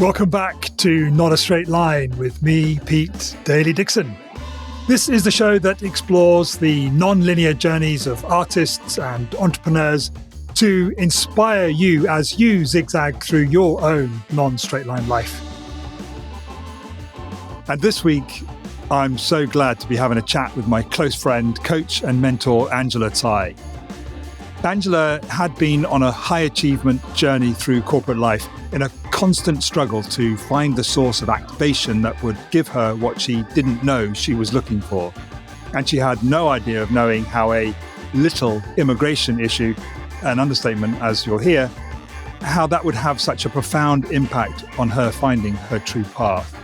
Welcome back to Not a Straight Line with me, Pete Daly-Dickson. This is the show that explores the non-linear journeys of artists and entrepreneurs to inspire you as you zigzag through your own non-straight line life. And this week, I'm so glad to be having a chat with my close friend, coach and mentor, Angela Tsai. Angela had been on a high achievement journey through corporate life in a constant struggle to find the source of activation that would give her what she didn't know she was looking for. And she had no idea of knowing how a little immigration issue, an understatement as you'll hear, how that would have such a profound impact on her finding her true path.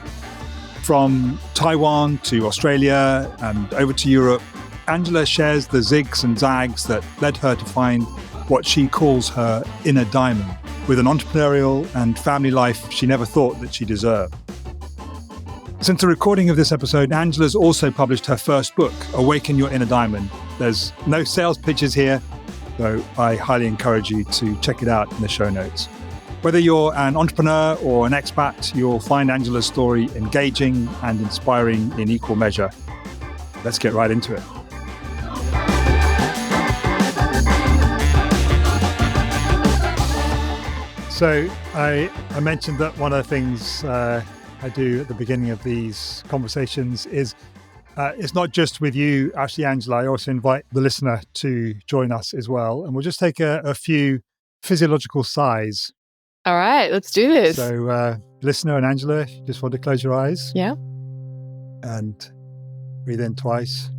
From Taiwan to Australia and over to Europe, Angela shares the zigs and zags that led her to find what she calls her inner diamond, with an entrepreneurial and family life she never thought that she deserved. Since the recording of this episode, Angela's also published her first book, Awaken Your Inner Diamond. There's no sales pitches here, so I highly encourage you to check it out in the show notes. Whether you're an entrepreneur or an expat, you'll find Angela's story engaging and inspiring in equal measure. Let's get right into it. So I mentioned that one of the things I do at the beginning of these conversations is it's not just with you, actually, Angela. I also invite the listener to join us as well. And we'll just take a few physiological sighs. All right, let's do this. So listener and Angela, if you just want to close your eyes. Yeah. And breathe in twice.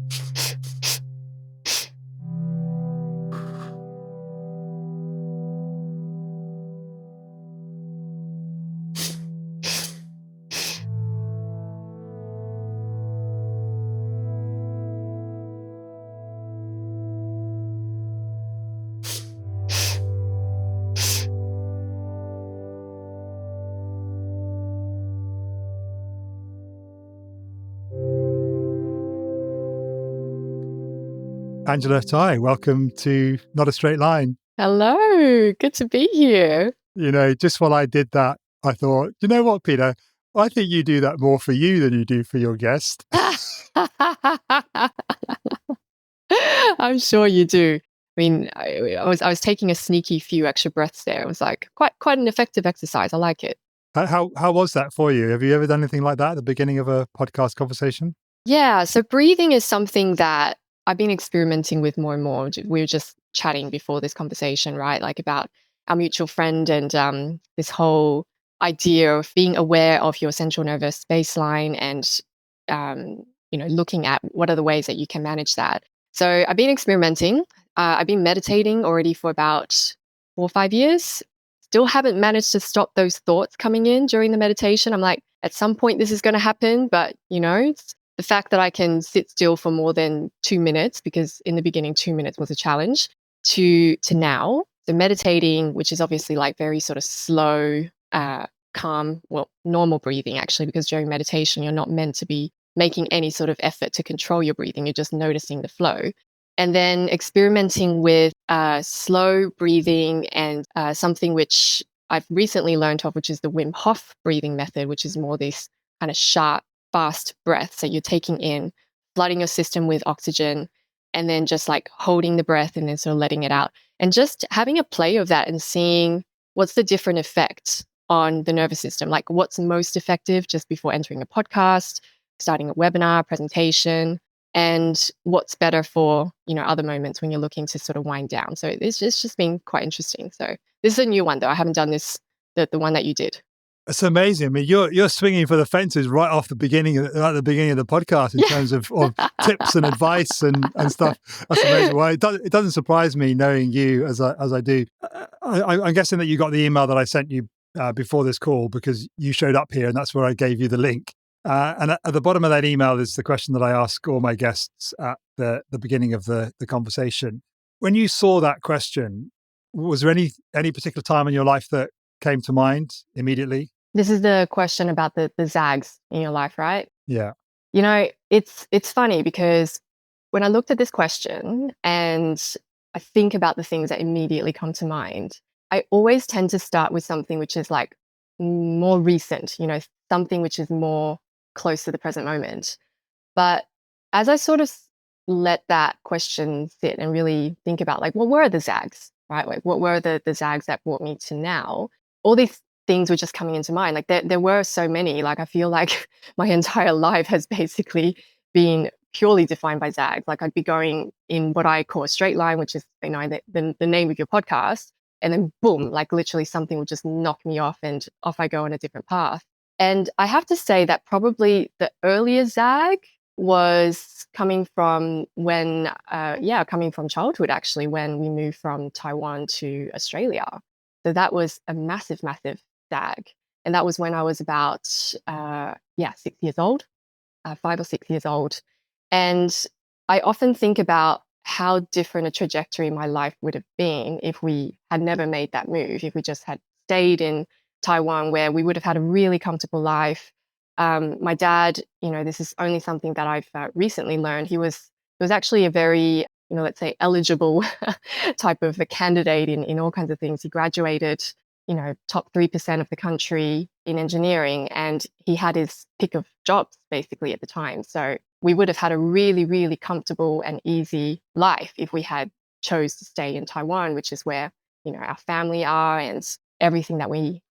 Angela Tsai, welcome to Not a Straight Line. Hello, good to be here. You know, just while I did that, I thought, you know what, Peter? I think you do that more for you than you do for your guest. I'm sure you do. I mean, I was taking a sneaky few extra breaths there. It was like quite an effective exercise. I like it. How was that for you? Have you ever done anything like that at the beginning of a podcast conversation? Yeah, so breathing is something that I've been experimenting with more and more. We were just chatting before this conversation, right? Like about our mutual friend and this whole idea of being aware of your central nervous baseline and, looking at what are the ways that you can manage that. So I've been experimenting. I've been meditating already for about 4 or 5 years. Still haven't managed to stop those thoughts coming in during the meditation. I'm like, at some point this is going to happen, but it's the fact that I can sit still for more than 2 minutes, because in the beginning, 2 minutes was a challenge, to now. So meditating, which is obviously like very sort of slow, calm, normal breathing actually, because during meditation, you're not meant to be making any sort of effort to control your breathing. You're just noticing the flow. And then experimenting with slow breathing and something which I've recently learned of, which is the Wim Hof breathing method, which is more this kind of sharp, fast breath. So you're taking in, flooding your system with oxygen, and then just like holding the breath and then sort of letting it out. And just having a play of that and seeing what's the different effect on the nervous system, like what's most effective just before entering a podcast, starting a webinar, presentation, and what's better for, other moments when you're looking to sort of wind down. So it's just been quite interesting. So this is a new one though. I haven't done this, the one that you did. It's amazing. I mean, you're swinging for the fences right off the beginning at the beginning of the podcast in terms of tips and advice and stuff. That's amazing. Well, it doesn't surprise me knowing you as I do. I'm guessing that you got the email that I sent you before this call because you showed up here, and that's where I gave you the link. And at the bottom of that email is the question that I ask all my guests at the beginning of the conversation. When you saw that question, was there any particular time in your life that came to mind immediately? This is the question about the zags in your life, right? Yeah. It's funny because when I looked at this question and I think about the things that immediately come to mind, I always tend to start with something which is like more recent, something which is more close to the present moment. But as I sort of let that question sit and really think about, like, what were the zags, right? Like, what were the zags that brought me to now? All these things were just coming into mind. Like, there were so many. Like, I feel like my entire life has basically been purely defined by zags. Like, I'd be going in what I call a straight line, which is, the name of your podcast. And then boom, like literally something would just knock me off and off I go on a different path. And I have to say that probably the earlier zag was coming from coming from childhood, actually, when we moved from Taiwan to Australia. So that was a massive, massive zag. And that was when I was about, 6 years old, 5 or 6 years old. And I often think about how different a trajectory my life would have been if we had never made that move, if we just had stayed in Taiwan, where we would have had a really comfortable life. My dad, this is only something that I've recently learned. He was actually a very, let's say, eligible type of a candidate in all kinds of things. He graduated, top 3% of the country in engineering, and he had his pick of jobs basically at the time. So we would have had a really, really comfortable and easy life if we had chose to stay in Taiwan, which is where, our family are and everything that we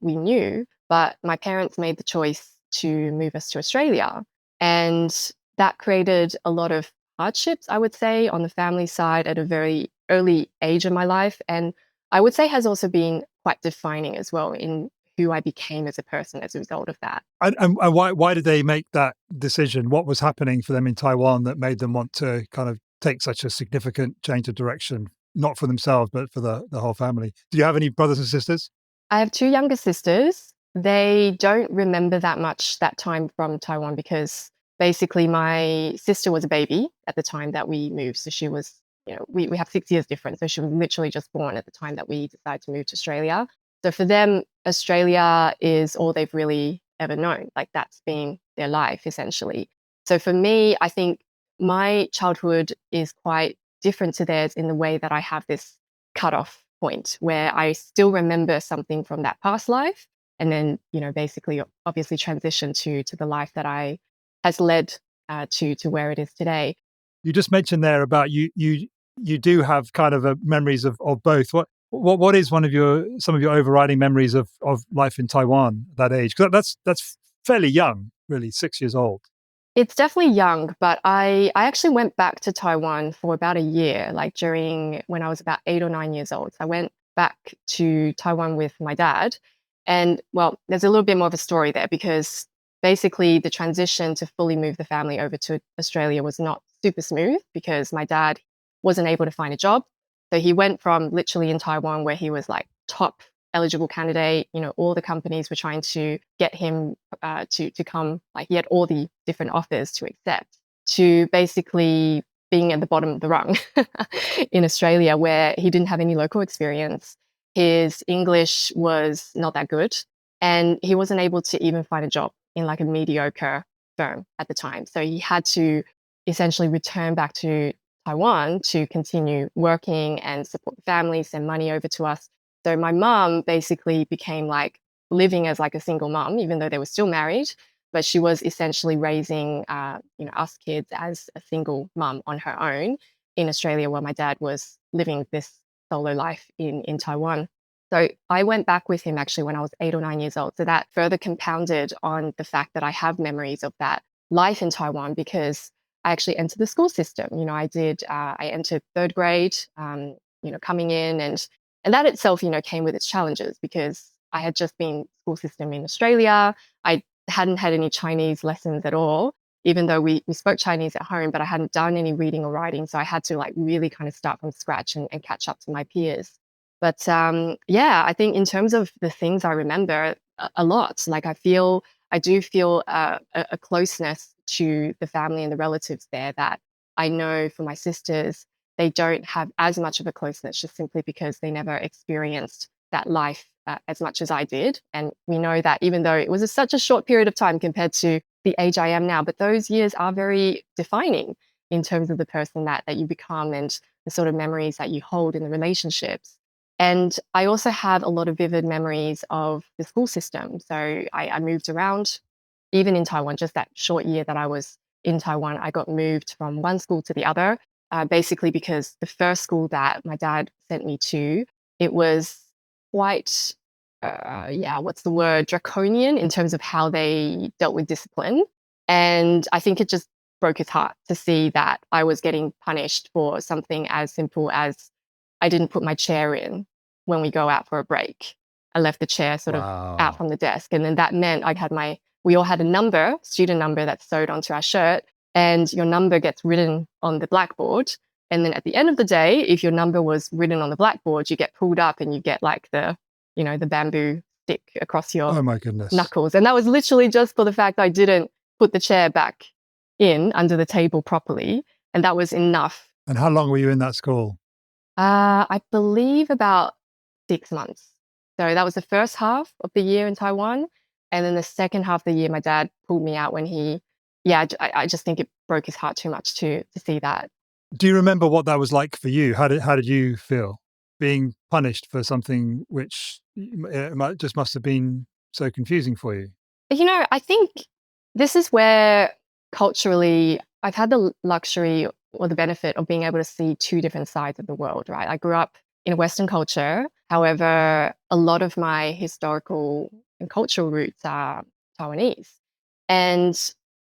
knew. But my parents made the choice to move us to Australia, and that created a lot of hardships, I would say, on the family side at a very early age of my life. And I would say has also been quite defining as well in who I became as a person as a result of that. And why did they make that decision? What was happening for them in Taiwan that made them want to kind of take such a significant change of direction, not for themselves, but for the whole family? Do you have any brothers and sisters? I have two younger sisters. They don't remember that much that time from Taiwan because basically my sister was a baby at the time that we moved. So she was, we have 6 years difference. So she was literally just born at the time that we decided to move to Australia. So for them, Australia is all they've really ever known. Like that's been their life essentially. So for me, I think my childhood is quite different to theirs in the way that I have this cutoff point where I still remember something from that past life and then, basically obviously transition to the life that I has led to where it is today. You just mentioned there about you do have kind of memories of both. What is some of your overriding memories of life in Taiwan at that age? Because that's fairly young, really, 6 years old. It's definitely young, but I actually went back to Taiwan for about a year, like during when I was about 8 or 9 years old. So I went back to Taiwan with my dad. And well, there's a little bit more of a story there because basically the transition to fully move the family over to Australia was not super smooth because my dad wasn't able to find a job. So he went from literally in Taiwan where he was like top eligible candidate, all the companies were trying to get him to come, like he had all the different offers to accept, to basically being at the bottom of the rung in Australia where he didn't have any local experience. His English was not that good and he wasn't able to even find a job in like a mediocre firm at the time. So he had to essentially return back to Taiwan to continue working and support the family, send money over to us. So my mom basically became like living as like a single mom, even though they were still married, but she was essentially raising, us kids as a single mom on her own in Australia, while my dad was living this solo life in Taiwan. So I went back with him actually when I was 8 or 9 years old. So that further compounded on the fact that I have memories of that life in Taiwan because I actually entered the school system. I entered third grade, coming in and that itself, came with its challenges because I had just been school system in Australia. I hadn't had any Chinese lessons at all, even though we spoke Chinese at home, but I hadn't done any reading or writing. So I had to like really kind of start from scratch and catch up to my peers. But I think in terms of the things I remember a lot, like I do feel a closeness to the family and the relatives there that I know for my sisters, they don't have as much of a closeness just simply because they never experienced that life as much as I did. And we know that even though it was such a short period of time compared to the age I am now, but those years are very defining in terms of the person that you become and the sort of memories that you hold in the relationships. And I also have a lot of vivid memories of the school system. So I moved around, even in Taiwan, just that short year that I was in Taiwan, I got moved from one school to the other, basically because the first school that my dad sent me to, it was quite, what's the word, draconian in terms of how they dealt with discipline. And I think it just broke his heart to see that I was getting punished for something as simple as I didn't put my chair in when we go out for a break. I left the chair sort of out Wow. from the desk. And then that meant we all had a number, student number that's sewed onto our shirt, and your number gets written on the blackboard. And then at the end of the day, if your number was written on the blackboard, you get pulled up and you get like the bamboo stick across your Oh my goodness. knuckles. And that was literally just for the fact I didn't put the chair back in under the table properly. And that was enough. And how long were you in that school? I believe about 6 months. So that was the first half of the year in Taiwan. And then the second half of the year, my dad pulled me out when I just think it broke his heart too much to see that. Do you remember what that was like for you? How did you feel being punished for something which just must have been so confusing for you? I think this is where culturally I've had the luxury or the benefit of being able to see two different sides of the world, right? I grew up in a Western culture. However, a lot of my historical and cultural roots are Taiwanese. And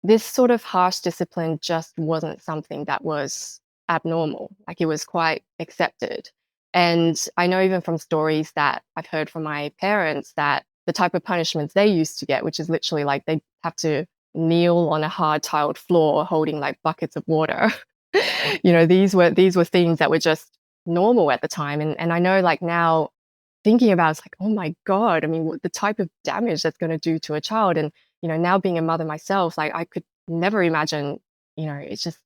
this sort of harsh discipline just wasn't something that was abnormal. Like it was quite accepted. And I know even from stories that I've heard from my parents that the type of punishments they used to get, which is literally like they have to kneel on a hard tiled floor holding like buckets of water. These were things that were just normal at the time. And I know like now thinking about it's like, oh my God, I mean, the type of damage that's going to do to a child. And, now being a mother myself, like I could never imagine, it's just,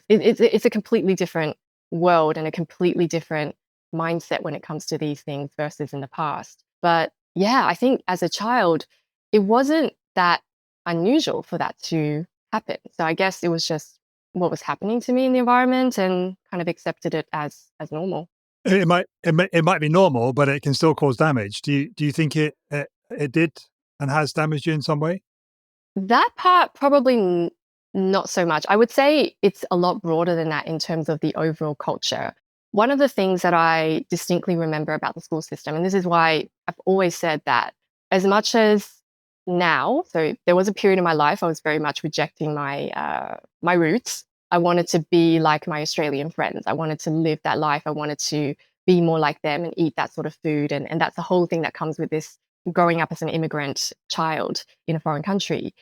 it's a completely different world and a completely different mindset when it comes to these things versus in the past. But yeah, I think as a child, it wasn't that unusual for that to happen. So I guess it was just what was happening to me in the environment and kind of accepted it as normal. It might be normal, but it can still cause damage. Do you think it did and has damaged you in some way? That part probably not so much. I would say it's a lot broader than that in terms of the overall culture. One of the things that I distinctly remember about the school system, and this is why I've always said that as much as now, so there was a period in my life I was very much rejecting my roots. I wanted to be like my Australian friends. I wanted to live that life. I wanted to be more like them and eat that sort of food. And that's the whole thing that comes with this growing up as an immigrant child in a foreign country.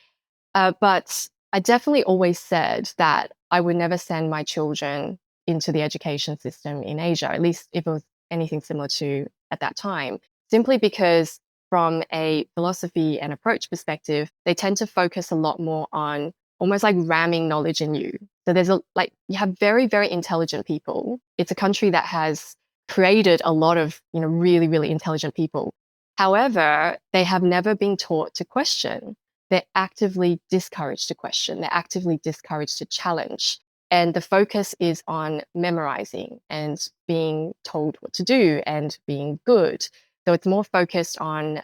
But I definitely always said that I would never send my children into the education system in Asia, at least if it was anything similar to at that time, simply because from a philosophy and approach perspective, they tend to focus a lot more on almost like ramming knowledge in you. So you have very, very intelligent people. It's a country that has created a lot of, really, really intelligent people. However, they have never been taught to question. They're actively discouraged to question. They're actively discouraged to challenge. And the focus is on memorizing and being told what to do and being good. So it's more focused on,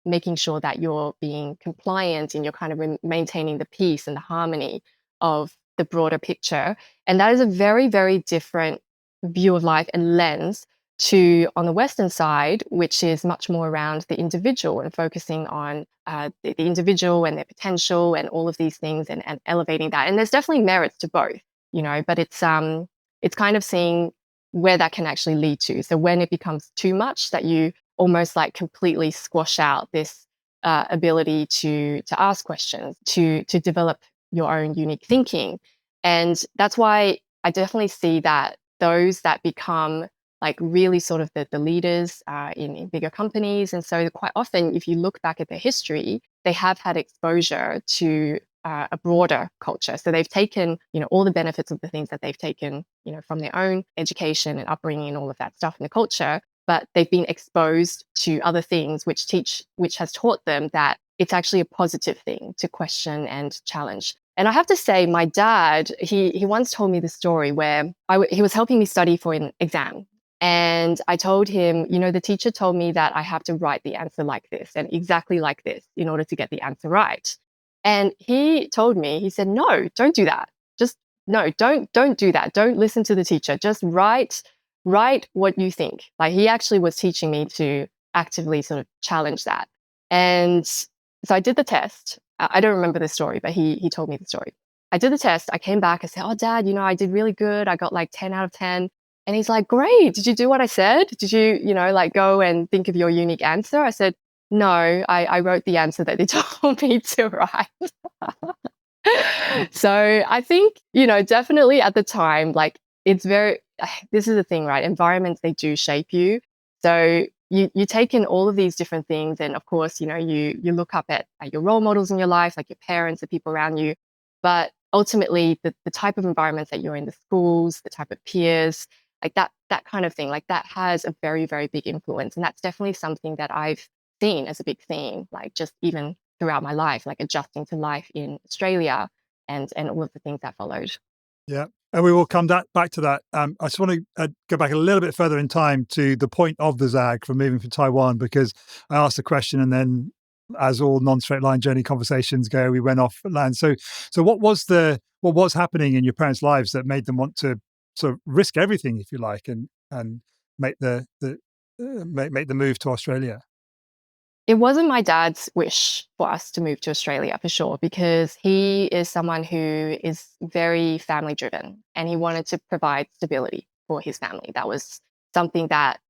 making sure that you're being compliant and you're kind of maintaining the peace and the harmony of the broader picture. And that is a very, very different view of life and lens to on the Western side, which is much more around the individual and focusing on the individual and their potential and all of these things and elevating that. And there's definitely merits to both, but it's kind of seeing where that can actually lead to. So when it becomes too much that you almost like completely squash out this ability to ask questions, to develop your own unique thinking. And that's why I definitely see that those that become like really sort of the leaders in bigger companies. And so quite often, if you look back at their history, they have had exposure to a broader culture. So they've taken, all the benefits of the things that they've taken, from their own education and upbringing and all of that stuff in the culture, but they've been exposed to other things which has taught them that it's actually a positive thing to question and challenge. And I have to say, my dad, he once told me the story where he was helping me study for an exam. And I told him, the teacher told me that I have to write the answer like this and exactly like this in order to get the answer right. And he told me, he said, no, don't do that. Just no, don't do that. Don't listen to the teacher. Just write what you think. Like he actually was teaching me to actively sort of challenge that. And so I did the test. I don't remember the story, but he told me the story. I did the test. I came back. I said, oh, Dad, I did really good. I got like 10 out of 10. And he's like, great. Did you do what I said? Did you, like go and think of your unique answer? I said, no, I wrote the answer that they told me to write. So I think, definitely at the time, like it's very, this is the thing, right? Environments, they do shape you. So you take in all of these different things. And of course, you look up at your role models in your life, like your parents, the people around you. But ultimately, the type of environments that you're in, the schools, the type of peers, like that kind of thing, like that has a very, very big influence. And that's definitely something that I've seen as a big theme, like just even throughout my life, like adjusting to life in Australia and all of the things that followed. Yeah. And we will come back to that. I just want to go back a little bit further in time to the point of the zag from moving from Taiwan, because I asked the question and then, as all non-straight line journey conversations go, we went off land. So what was happening in your parents' lives that made them want to sort of risk everything, if you like, and make the make the move to Australia? It wasn't my dad's wish for us to move to Australia for sure, because he is someone who is very family driven and he wanted to provide stability for his family. That was something that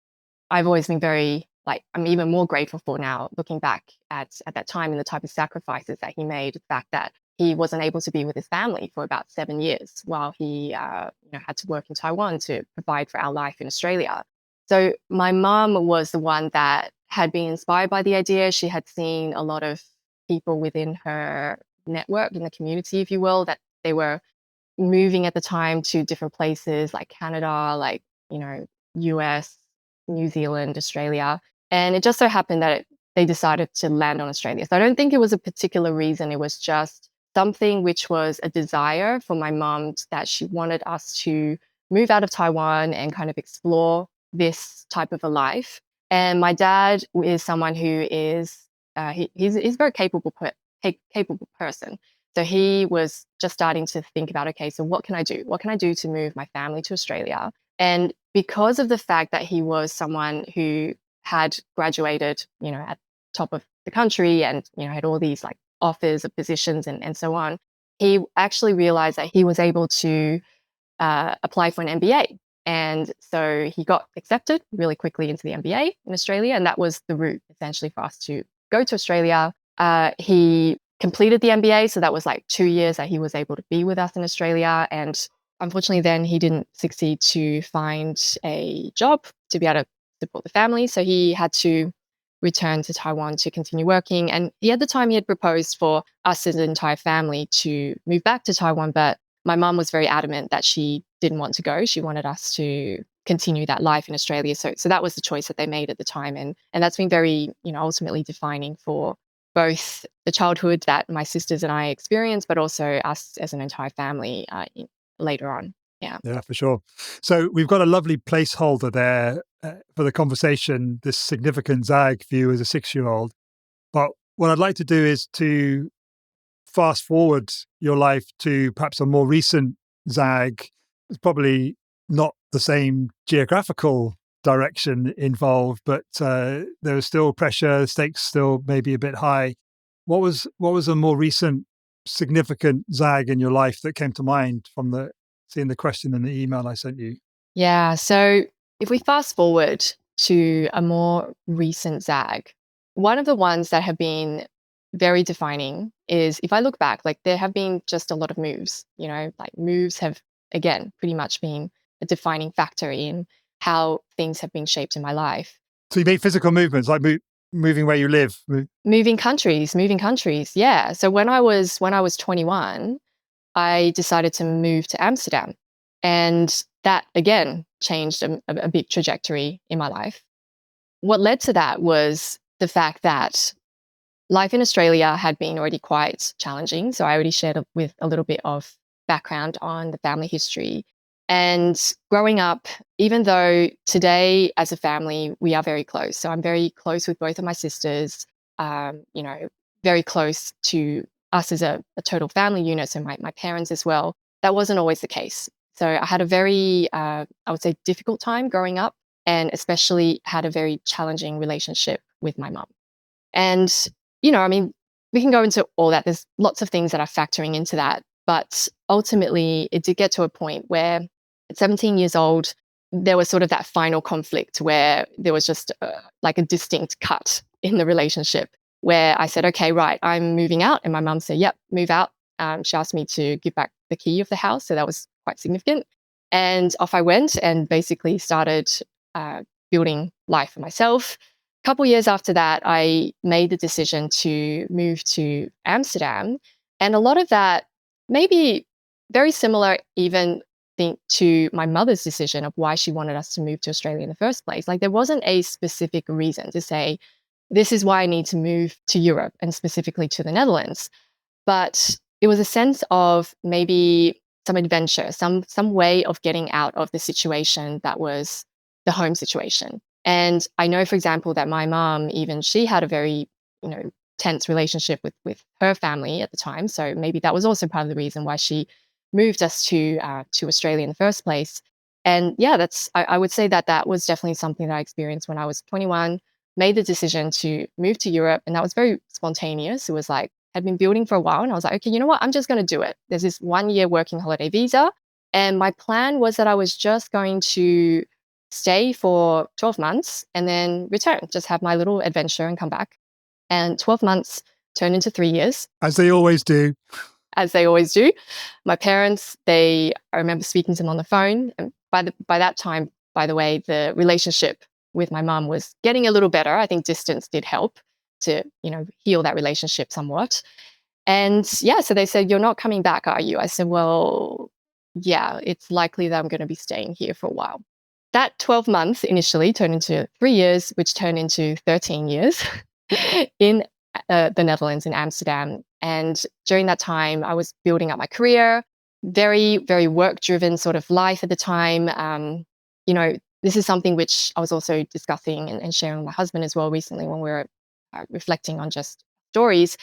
I've always been very, like, I'm even more grateful for now, looking back at that time and the type of sacrifices that he made, the fact that he wasn't able to be with his family for about 7 years while he had to work in Taiwan to provide for our life in Australia. So my mum was the one that had been inspired by the idea. She had seen a lot of people within her network, in the community, if you will, that they were moving at the time to different places like Canada, like, US, New Zealand, Australia. And it just so happened that they decided to land on Australia. So I don't think it was a particular reason. It was just something which was a desire for my mum, that she wanted us to move out of Taiwan and kind of explore this type of a life. And my dad is someone who is, he's a very capable person. So he was just starting to think about, okay, so what can I do? What can I do to move my family to Australia? And because of the fact that he was someone who had graduated, at top of the country and, had all these like offers of positions and so on, he actually realized that he was able to apply for an MBA. And so he got accepted really quickly into the MBA in Australia. And that was the route essentially for us to go to Australia. He completed the MBA. So that was like 2 years that he was able to be with us in Australia. And unfortunately, then he didn't succeed to find a job to be able to support the family. So he had to return to Taiwan to continue working. And at the time, he had proposed for us as an entire family to move back to Taiwan. But my mum was very adamant that she didn't want to go. She wanted us to continue that life in Australia. So that was the choice that they made at the time. And that's been very, ultimately defining for both the childhood that my sisters and I experienced, but also us as an entire family later on. Yeah. Yeah, for sure. So we've got a lovely placeholder there for the conversation, this significant zag for you as a 6-year-old. But what I'd like to do is to fast forward your life to perhaps a more recent zag. It's probably not the same geographical direction involved, but there was still pressure, the stakes still maybe a bit high. What was a more recent significant zag in your life that came to mind from seeing the question in the email I sent you? Yeah. So if we fast forward to a more recent zag, one of the ones that have been very defining is, if I look back, like there have been just a lot of moves, like moves have, again, pretty much been a defining factor in how things have been shaped in my life. So you made physical movements, like moving where you live. Moving countries. Yeah. So when I was 21, I decided to move to Amsterdam. And that, again, changed a big trajectory in my life. What led to that was the fact that life in Australia had been already quite challenging. So I already shared with a little bit of background on the family history. And growing up, even though today as a family, we are very close. So I'm very close with both of my sisters, you know, very close to us as a total family unit. So my parents as well. That wasn't always the case. So I had a very, I would say, difficult time growing up, and especially had a very challenging relationship with my mum. And, you know, I mean, we can go into all that. There's lots of things that are factoring into that. But ultimately, it did get to a point where at 17 years old, there was sort of that final conflict where there was just like a distinct cut in the relationship where I said, okay, right, I'm moving out. And my mum said, yep, move out. She asked me to give back the key of the house. So that was quite significant. And off I went and basically started building life for myself. Couple years after that, I made the decision to move to Amsterdam. And a lot of that, maybe very similar, even think to my mother's decision of why she wanted us to move to Australia in the first place. Like there wasn't a specific reason to say, this is why I need to move to Europe and specifically to the Netherlands. But it was a sense of maybe some adventure, some way of getting out of the situation that was the home situation. And I know, for example, that my mom, even she had a very, you know, tense relationship with her family at the time. So maybe that was also part of the reason why she moved us to Australia in the first place. And yeah, I would say that that was definitely something that I experienced when I was 21. Made the decision to move to Europe, and that was very spontaneous. It was like had been building for a while, and I was like, okay, you know what? I'm just going to do it. There's this 1 year working holiday visa, and my plan was that I was just going to stay for 12 months and then return, just have my little adventure and come back. And 12 months turned into 3 years. As they always do. As they always do. My parents, I remember speaking to them on the phone. And by that time, by the way, the relationship with my mum was getting a little better. I think distance did help to, you know, heal that relationship somewhat. And yeah, so they said, you're not coming back, are you? I said, well, yeah, it's likely that I'm going to be staying here for a while. That 12 months initially turned into 3 years, which turned into 13 years in the Netherlands, in Amsterdam. And during that time, I was building up my career, very, very work-driven sort of life at the time. You know, this is something which I was also discussing and sharing with my husband as well recently when we were reflecting on just stories.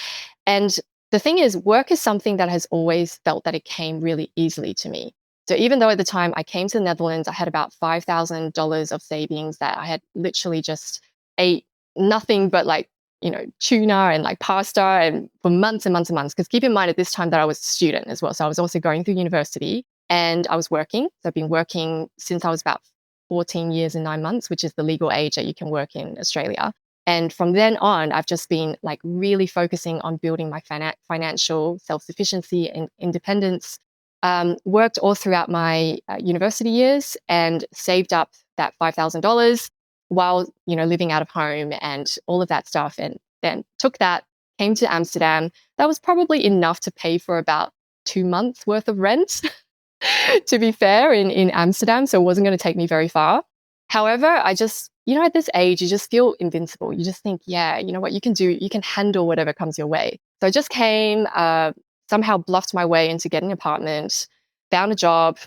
And the thing is, work is something that has always felt that it came really easily to me. So even though at the time I came to the Netherlands, I had about $5,000 of savings that I had literally just ate nothing but like, you know, tuna and like pasta and for months and months and months. Because keep in mind at this time that I was a student as well. So I was also going through university and I was working. So I've been working since I was about 14 years and 9 months, which is the legal age that you can work in Australia. And from then on, I've just been like really focusing on building my financial self-sufficiency and independence. Worked all throughout my university years and saved up that $5,000 while, you know, living out of home and all of that stuff. And then took that, came to Amsterdam. That was probably enough to pay for about 2 months worth of rent, to be fair, in Amsterdam. So it wasn't going to take me very far. However, I just, you know, at this age, you just feel invincible. You just think, yeah, you know what, you can do, you can handle whatever comes your way. So I just came, somehow bluffed my way into getting an apartment, found a job,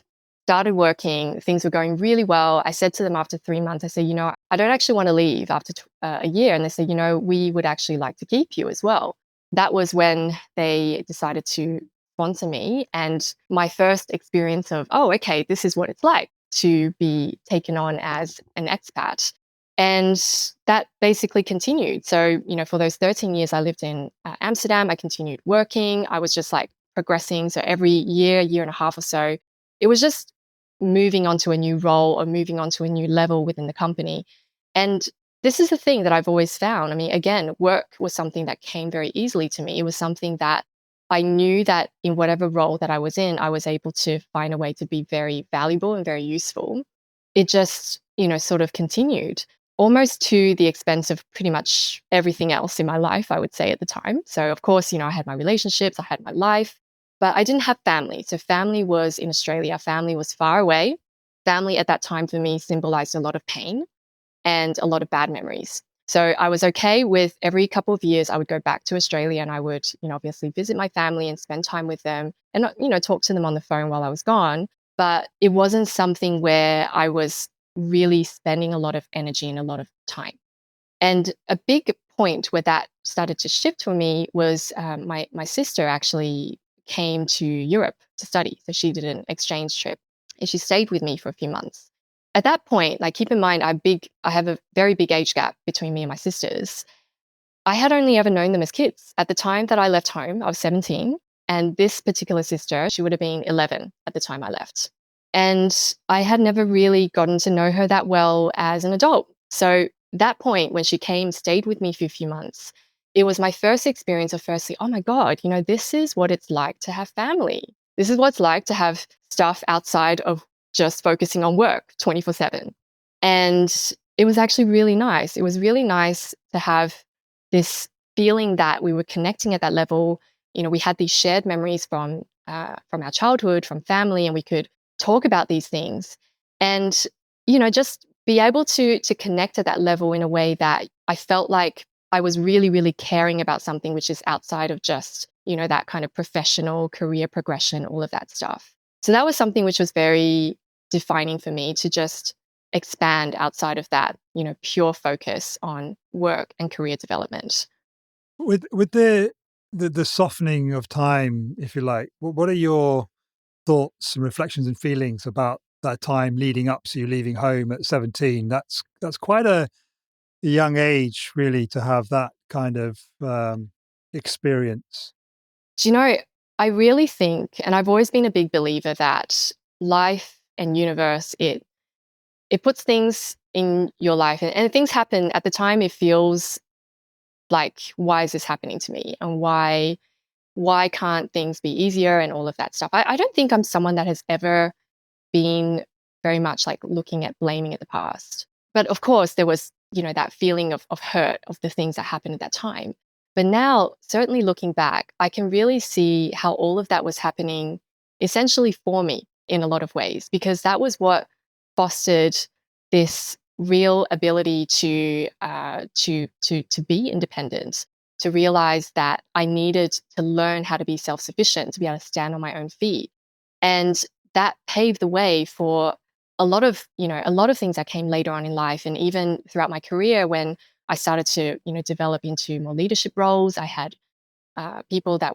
started working. Things were going really well. I said to them after 3 months, I said, you know, I don't actually want to leave after a year. And they said, you know, we would actually like to keep you as well. That was when they decided to sponsor me. And my first experience of, oh, okay, this is what it's like to be taken on as an expat. And that basically continued. So, you know, for those 13 years I lived in Amsterdam, I continued working. I was just like progressing. So every year and a half or so, it was just moving on to a new role or moving on to a new level within the company. And this is the thing that I've always found. I mean, again, work was something that came very easily to me. It was something that I knew that in whatever role that I was in, I was able to find a way to be very valuable and very useful. It just, you know, sort of continued almost to the expense of pretty much everything else in my life, I would say at the time. So, of course, you know, I had my relationships, I had my life, but I didn't have family. So family was in Australia, family was far away. Family at that time for me symbolized a lot of pain and a lot of bad memories. So I was okay with every couple of years, I would go back to Australia and I would, you know, obviously visit my family and spend time with them and, you know, talk to them on the phone while I was gone. but it wasn't something where I was really spending a lot of energy and a lot of time. And a big point where that started to shift for me was my sister actually came to Europe to study. So she did an exchange trip and she stayed with me for a few months. At that point, like keep in mind, I have a very big age gap between me and my sisters. I had only ever known them as kids. At the time that I left home, I was 17. And this particular sister, she would have been 11 at the time I left. And I had never really gotten to know her that well as an adult. So that point when she came, stayed with me for a few months, it was my first experience of firstly, oh my God, this is what it's like to have family. This is what it's like to have stuff outside of just focusing on work 24/7. And it was actually really nice. It was really nice to have this feeling that we were connecting at that level. We had these shared memories from our childhood, from family, and we could talk about these things. And just be able to connect at that level in a way that I felt like I was really, really caring about something which is outside of just that kind of professional career progression, all of that stuff. So that was something which was very defining for me, to just expand outside of that pure focus on work and career development. With the softening of time, if you like, what are your thoughts and reflections and feelings about that time leading up to you leaving home at 17? That's quite a young age, really, to have that kind of experience. Do you know, I really think, and I've always been a big believer, that life and universe, it puts things in your life, and things happen at the time. It feels like, why is this happening to me? And why can't things be easier and all of that stuff? I don't think I'm someone that has ever been very much like looking at blaming at the past. But of course, there was, that feeling of hurt of the things that happened at that time. But now, certainly looking back, I can really see how all of that was happening essentially for me in a lot of ways, because that was what fostered this real ability to be independent, to realize that I needed to learn how to be self-sufficient, to be able to stand on my own feet. And that paved the way for a lot of things that came later on in life, and even throughout my career when I started to develop into more leadership roles. I had people that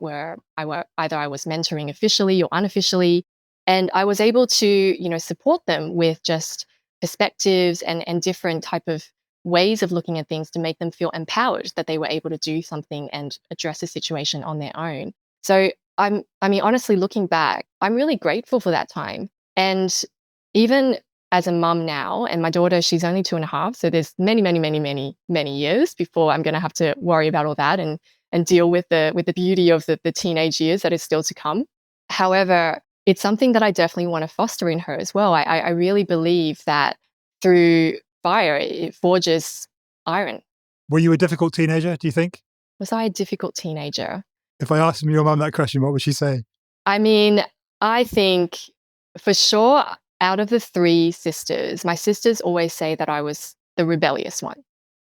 either I was mentoring officially or unofficially, and I was able to support them with just perspectives and different type of ways of looking at things to make them feel empowered that they were able to do something and address a situation on their own. So honestly, looking back, I'm really grateful for that time. And even as a mum now, and my daughter, she's only 2.5, so there's many, many, many, many, many years before I'm going to have to worry about all that and deal with the beauty of the teenage years that is still to come. However, it's something that I definitely want to foster in her as well. I really believe that through fire, it forges iron. Were you a difficult teenager, do you think? Was I a difficult teenager? If I asked your mum that question, what would she say? I mean, I think for sure, out of the three sisters, my sisters always say that I was the rebellious one.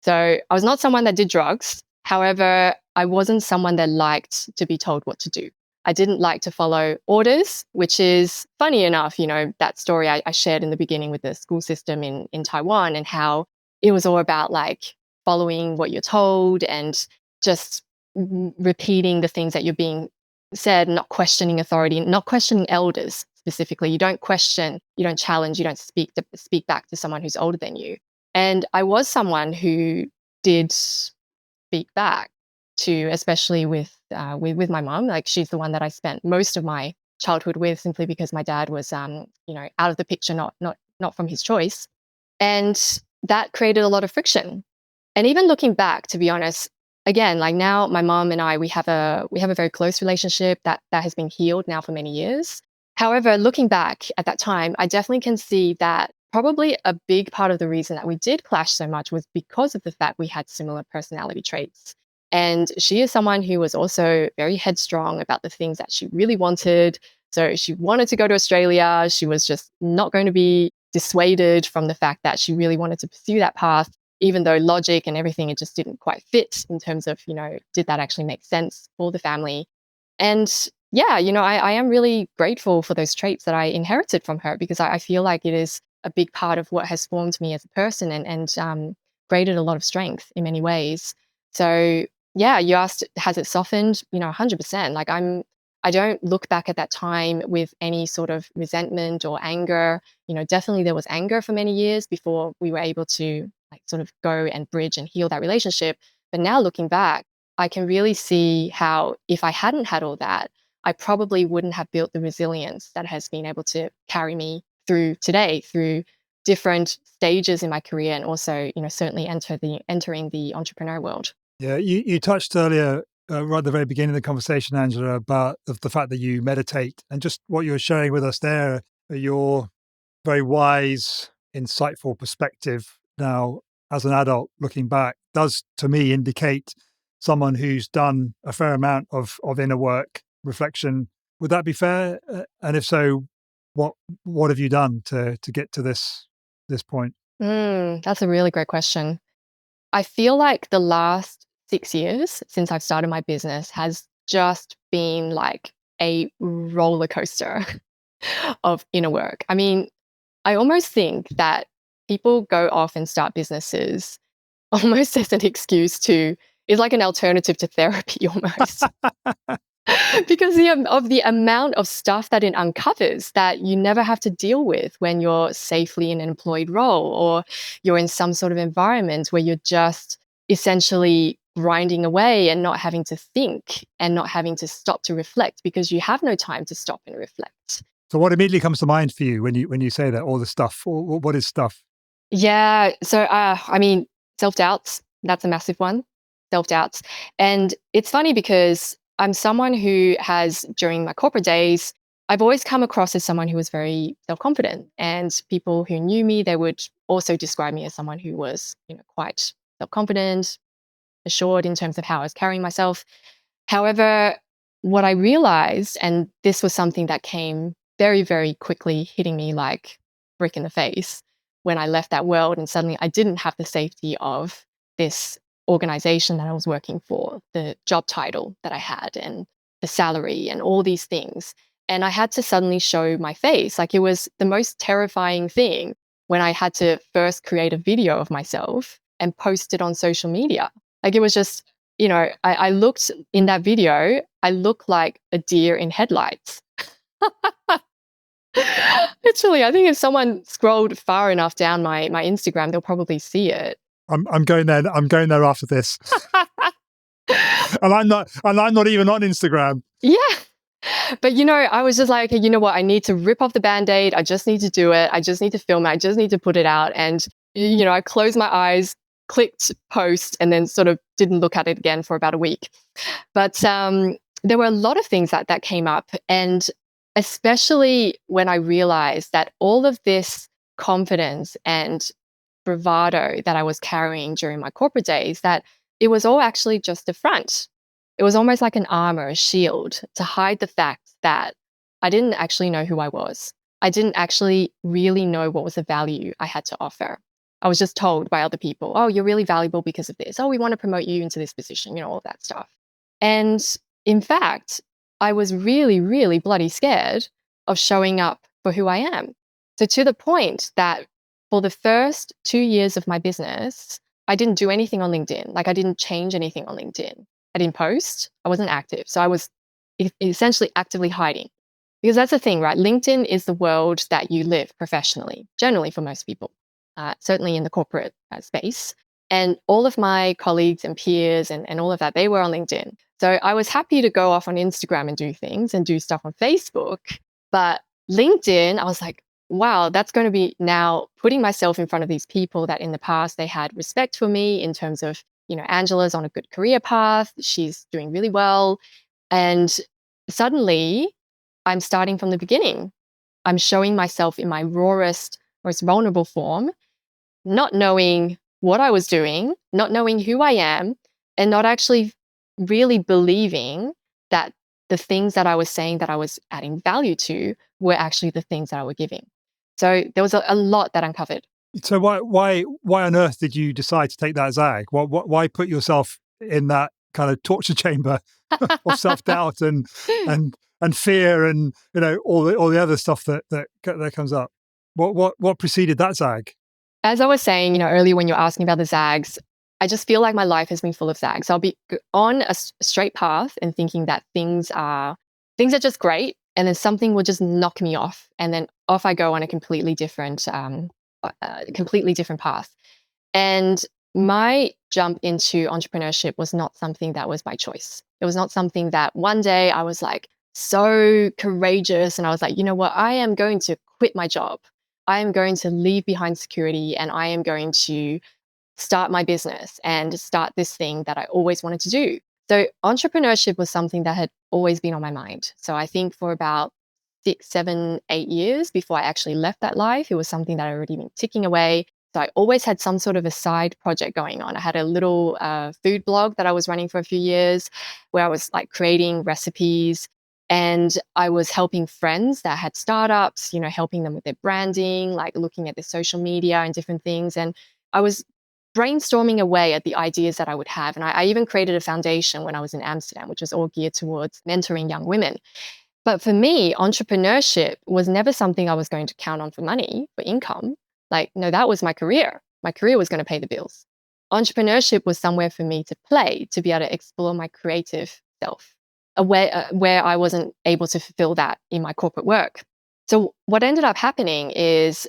So I was not someone that did drugs. However, I wasn't someone that liked to be told what to do. I didn't like to follow orders, which is funny enough, that story I shared in the beginning with the school system in Taiwan, and how it was all about like following what you're told and just repeating the things that you're being said, not questioning authority, not questioning elders specifically. You don't question, you don't challenge, you don't speak back to someone who's older than you. And I was someone who did speak back to, especially with my mom. Like, she's the one that I spent most of my childhood with, simply because my dad was out of the picture, not from his choice, and that created a lot of friction. And even looking back, to be honest, again, like now, my mom and I, we have a very close relationship that has been healed now for many years. However, looking back at that time, I definitely can see that probably a big part of the reason that we did clash so much was because of the fact we had similar personality traits. And she is someone who was also very headstrong about the things that she really wanted. So she wanted to go to Australia. She was just not going to be dissuaded from the fact that she really wanted to pursue that path, even though logic and everything, it just didn't quite fit in terms of, did that actually make sense for the family? And yeah, I am really grateful for those traits that I inherited from her, because I feel like it is a big part of what has formed me as a person, and created a lot of strength in many ways. So yeah, you asked, has it softened? 100%. Like I don't look back at that time with any sort of resentment or anger. Definitely there was anger for many years before we were able to like sort of go and bridge and heal that relationship. But now looking back, I can really see how if I hadn't had all that, I probably wouldn't have built the resilience that has been able to carry me through today, through different stages in my career, and also, certainly entering the entrepreneur world. Yeah, you touched earlier, right at the very beginning of the conversation, Angela, about the fact that you meditate, and just what you were sharing with us there, your very wise, insightful perspective now as an adult looking back does to me indicate someone who's done a fair amount of inner work, reflection. Would that be fair? And if so, what have you done to get to this point? That's a really great question. I feel like the last 6 years since I've started my business has just been like a roller coaster of inner work. I mean, I almost think that people go off and start businesses almost as an excuse to, is like an alternative to therapy almost. Because of the amount of stuff that it uncovers that you never have to deal with when you're safely in an employed role, or you're in some sort of environment where you're just essentially grinding away and not having to think and not having to stop to reflect, because you have no time to stop and reflect. So what immediately comes to mind for you when you say that, all the stuff? What is stuff? Yeah. So, I mean, self-doubts, that's a massive one. Self-doubts. And it's funny because I'm someone who has, during my corporate days, I've always come across as someone who was very self-confident. And people who knew me, they would also describe me as someone who was, quite self-confident, assured in terms of how I was carrying myself. However, what I realized, and this was something that came very, very quickly hitting me like brick in the face when I left that world, and suddenly I didn't have the safety of this organization that I was working for, the job title that I had, and the salary, and all these things. And I had to suddenly show my face. Like, it was the most terrifying thing when I had to first create a video of myself and post it on social media. Like, it was just, I looked in that video, I looked like a deer in headlights. Literally, I think if someone scrolled far enough down my Instagram, they'll probably see it. I'm going there. I'm going there after this. And I'm not even on Instagram. Yeah. But, I was just like, okay, you know what? I need to rip off the Band-Aid. I just need to do it. I just need to film it. I just need to put it out. And, I closed my eyes, clicked post, and then sort of didn't look at it again for about a week. But there were a lot of things that came up. And especially when I realized that all of this confidence and bravado that I was carrying during my corporate days, that it was all actually just a front. It was almost like an armor, a shield to hide the fact that I didn't actually know who I was. I didn't actually really know what was the value I had to offer. I was just told by other people, oh, you're really valuable because of this. Oh, we want to promote you into this position, all that stuff. And in fact, I was really, really bloody scared of showing up for who I am. So to the point that for the first 2 years of my business, I didn't do anything on LinkedIn. Like, I didn't change anything on LinkedIn. I didn't post. I wasn't active. So I was essentially actively hiding. Because that's the thing, right? LinkedIn is the world that you live professionally, generally for most people, certainly in the corporate space. And all of my colleagues and peers and all of that, they were on LinkedIn. So I was happy to go off on Instagram and do things and do stuff on Facebook. But LinkedIn, I was like, wow, that's going to be now putting myself in front of these people that in the past they had respect for me in terms of, Angela's on a good career path. She's doing really well. And suddenly I'm starting from the beginning. I'm showing myself in my rawest, most vulnerable form, not knowing what I was doing, not knowing who I am, and not actually really believing that the things that I was saying that I was adding value to were actually the things that I was giving. So there was a lot that uncovered. So why on earth did you decide to take that zag? Why put yourself in that kind of torture chamber of self-doubt and and fear and all the other stuff that comes up. What preceded that zag? As I was saying, earlier when you were asking about the zags, I just feel like my life has been full of zags. I'll be on a straight path and thinking that things are just great, and then something will just knock me off, and then off I go on a completely different path. And my jump into entrepreneurship was not something that was by choice. It was not something that one day I was like so courageous and I was like, you know what, I am going to quit my job. I am going to leave behind security and I am going to start my business and start this thing that I always wanted to do. So entrepreneurship was something that had always been on my mind. So I think for about 6, 7, 8 years before I actually left that life, it was something that I already been ticking away. So I always had some sort of a side project going on. I had a little food blog that I was running for a few years where I was like creating recipes, and I was helping friends that had startups, helping them with their branding, like looking at their social media and different things. And I was brainstorming away at the ideas that I would have. And I even created a foundation when I was in Amsterdam, which was all geared towards mentoring young women. But for me, entrepreneurship was never something I was going to count on for money, for income. Like, no, that was my career. My career was going to pay the bills. Entrepreneurship was somewhere for me to play, to be able to explore my creative self, where I wasn't able to fulfill that in my corporate work. So what ended up happening is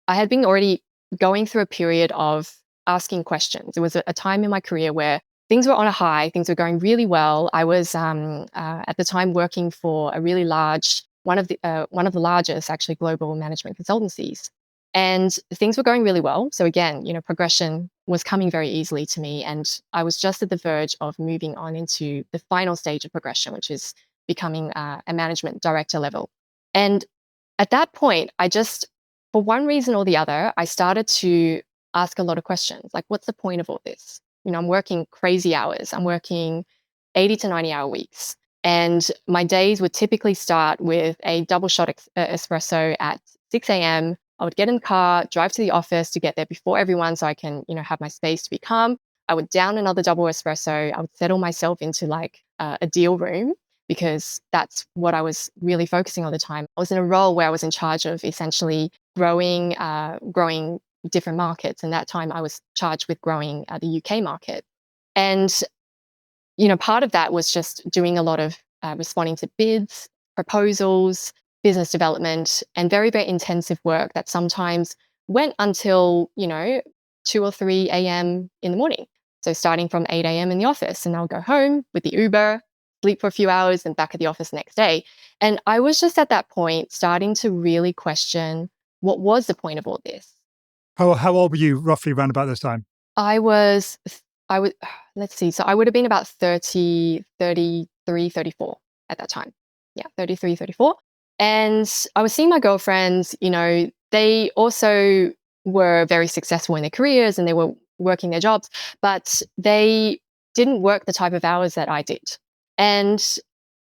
I had been already going through a period of asking questions. It was a time in my career where things were on a high, things were going really well. I was at the time working for a really large, one of the largest actually global management consultancies. And things were going really well. So again, progression was coming very easily to me. And I was just at the verge of moving on into the final stage of progression, which is becoming a management director level. And at that point, for one reason or the other, I started to ask a lot of questions. Like, what's the point of all this? I'm working crazy hours. I'm working 80 to 90-hour weeks. And my days would typically start with a double shot espresso at 6 a.m. I would get in the car, drive to the office to get there before everyone so I can, have my space to be calm. I would down another double espresso. I would settle myself into like a deal room because that's what I was really focusing on the time. I was in a role where I was in charge of essentially growing different markets. And that time I was charged with growing the UK market. And, part of that was just doing a lot of responding to bids, proposals, business development, and very, very intensive work that sometimes went until, 2 or 3 a.m. in the morning. So starting from 8 a.m. in the office, and I'll go home with the Uber, sleep for a few hours, and back at the office the next day. And I was just at that point starting to really question, what was the point of all this? How old were you roughly around about this time? Let's see. So I would have been about 30, 33, 34 at that time. Yeah, 33, 34. And I was seeing my girlfriends, they also were very successful in their careers and they were working their jobs, but they didn't work the type of hours that I did. And,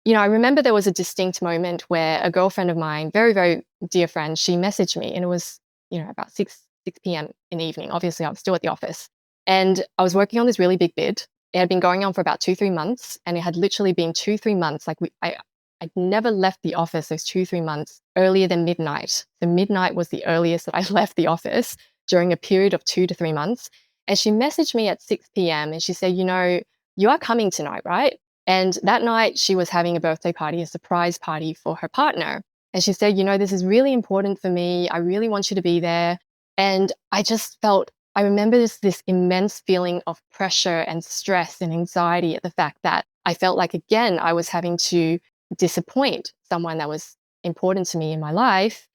I remember there was a distinct moment where a girlfriend of mine, very, very dear friend, she messaged me and it was, about 6 p.m. in the evening. Obviously, I was still at the office. And I was working on this really big bid. It had been going on for about 2-3 months. And it had literally been 2-3 months. Like I'd never left the office those 2-3 months earlier than midnight. So midnight was the earliest that I left the office during a period of 2 to 3 months. And she messaged me at 6 p.m. and she said, you are coming tonight, right? And that night she was having a birthday party, a surprise party for her partner. And she said, this is really important for me. I really want you to be there. And I remember this immense feeling of pressure and stress and anxiety at the fact that I felt like, again, I was having to disappoint someone that was important to me in my life.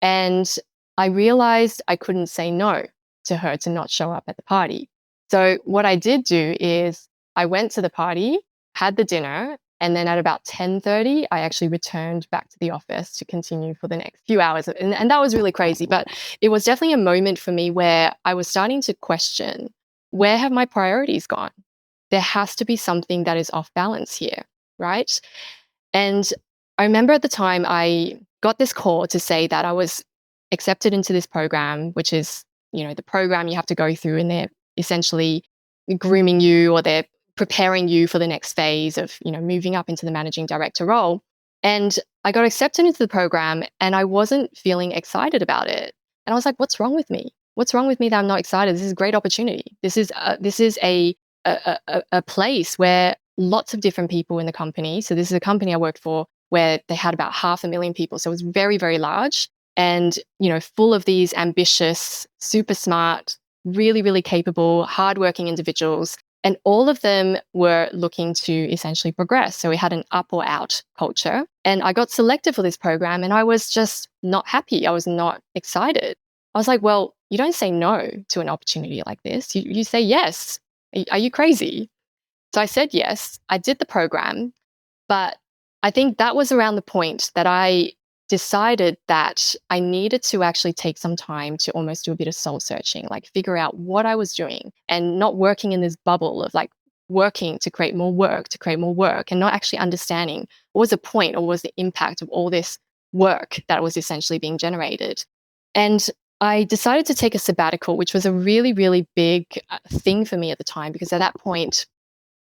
And I realized I couldn't say no to her to not show up at the party. So what I did do is I went to the party, had the dinner, and then at about 10:30, I actually returned back to the office to continue for the next few hours. And that was really crazy. But it was definitely a moment for me where I was starting to question, where have my priorities gone? There has to be something that is off balance here, right? And I remember at the time I got this call to say that I was accepted into this program, which is, the program you have to go through, and they're essentially grooming you, or they're preparing you for the next phase of, moving up into the managing director role. And I got accepted into the program and I wasn't feeling excited about it. And I was like, what's wrong with me? What's wrong with me that I'm not excited? This is a great opportunity. This is a place where lots of different people in the company. So this is a company I worked for where they had about 500,000 people. So it was very, very large and, full of these ambitious, super smart, really, really capable, hardworking individuals. And all of them were looking to essentially progress. So we had an up or out culture. And I got selected for this program and I was just not happy. I was not excited. I was like, well, you don't say no to an opportunity like this. You say yes. Are you crazy? So I said yes. I did the program. But I think that was around the point that I decided that I needed to actually take some time to almost do a bit of soul searching, like figure out what I was doing and not working in this bubble of like working to create more work, and not actually understanding what was the point or what was the impact of all this work that was essentially being generated. And I decided to take a sabbatical, which was a really, really big thing for me at the time, because at that point,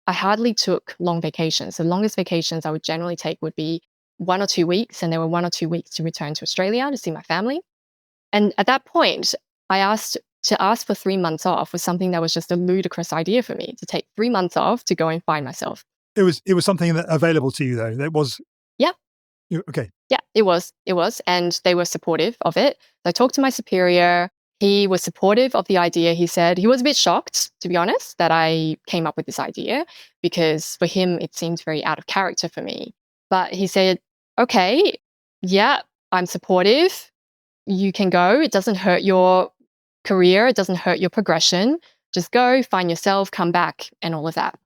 I hardly took long vacations. The longest vacations I would generally take would be 1 or 2 weeks, and there were 1 or 2 weeks to return to Australia to see my family. And at that point, I asked for 3 months off was something that was just a ludicrous idea for me, to take 3 months off to go and find myself. It was something that available to you though. It was. Yeah. Okay. Yeah, it was. And they were supportive of it. So I talked to my superior. He was supportive of the idea. He said he was a bit shocked, to be honest, that I came up with this idea, because for him, it seemed very out of character for me. But he said, okay, yeah, I'm supportive. You can go. It doesn't hurt your career. It doesn't hurt your progression. Just go, find yourself, come back, and all of that.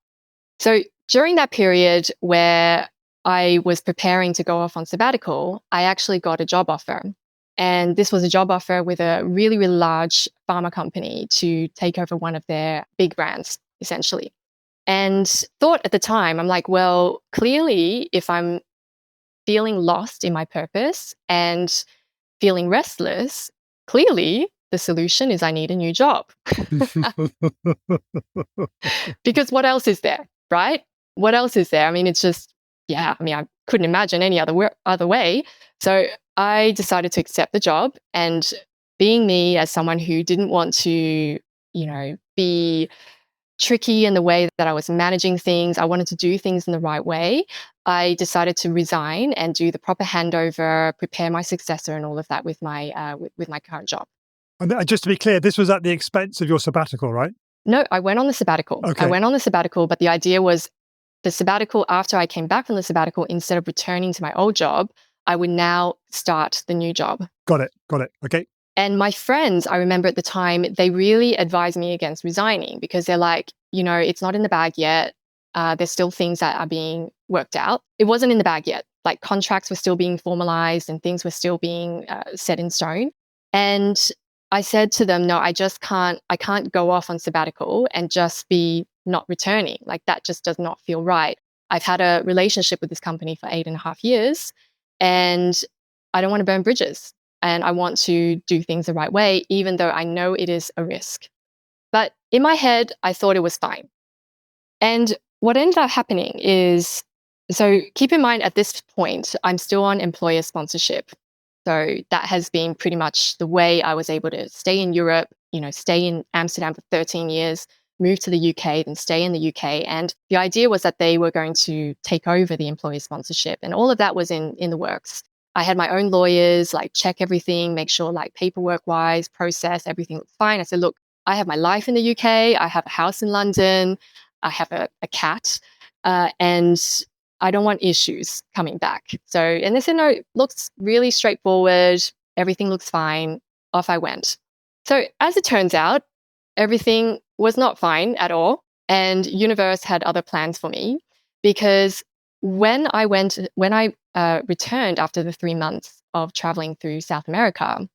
So during that period where I was preparing to go off on sabbatical, I actually got a job offer. And this was a job offer with a really, really large pharma company to take over one of their big brands, essentially. And thought at the time, I'm like, well, clearly, if I'm feeling lost in my purpose and feeling restless, clearly the solution is I need a new job. Because what else is there, right? What else is there? I mean, it's just, I couldn't imagine any other way. So I decided to accept the job. And being me, as someone who didn't want to, be tricky in the way that I was managing things, I wanted to do things in the right way. I decided to resign and do the proper handover, prepare my successor, and all of that with my with my current job. And just to be clear, this was at the expense of your sabbatical, right? No, I went on the sabbatical. Okay. I went on the sabbatical, but the idea was the sabbatical, after I came back from the sabbatical, instead of returning to my old job, I would now start the new job. Got it. Okay. And my friends, I remember at the time, they really advised me against resigning, because they're like, it's not in the bag yet. There's still things that are being worked out. It wasn't in the bag yet. Like contracts were still being formalized and things were still being set in stone. And I said to them, no, I can't go off on sabbatical and just be not returning. Like that just does not feel right. I've had a relationship with this company for 8.5 years, and I don't want to burn bridges, and I want to do things the right way, even though I know it is a risk. But in my head, I thought it was fine. And what ended up happening is, so keep in mind at this point, I'm still on employer sponsorship. So that has been pretty much the way I was able to stay in Europe, stay in Amsterdam for 13 years, move to the UK, then stay in the UK. And the idea was that they were going to take over the employer sponsorship. And all of that was in the works. I had my own lawyers, like check everything, make sure like paperwork-wise, process, everything looks fine. I said, look, I have my life in the UK. I have a house in London. I have a cat. And I don't want issues coming back. So, and they said, no, it looks really straightforward. Everything looks fine. Off I went. So as it turns out, everything was not fine at all. And universe had other plans for me, because when I returned after the 3 months of traveling through South America,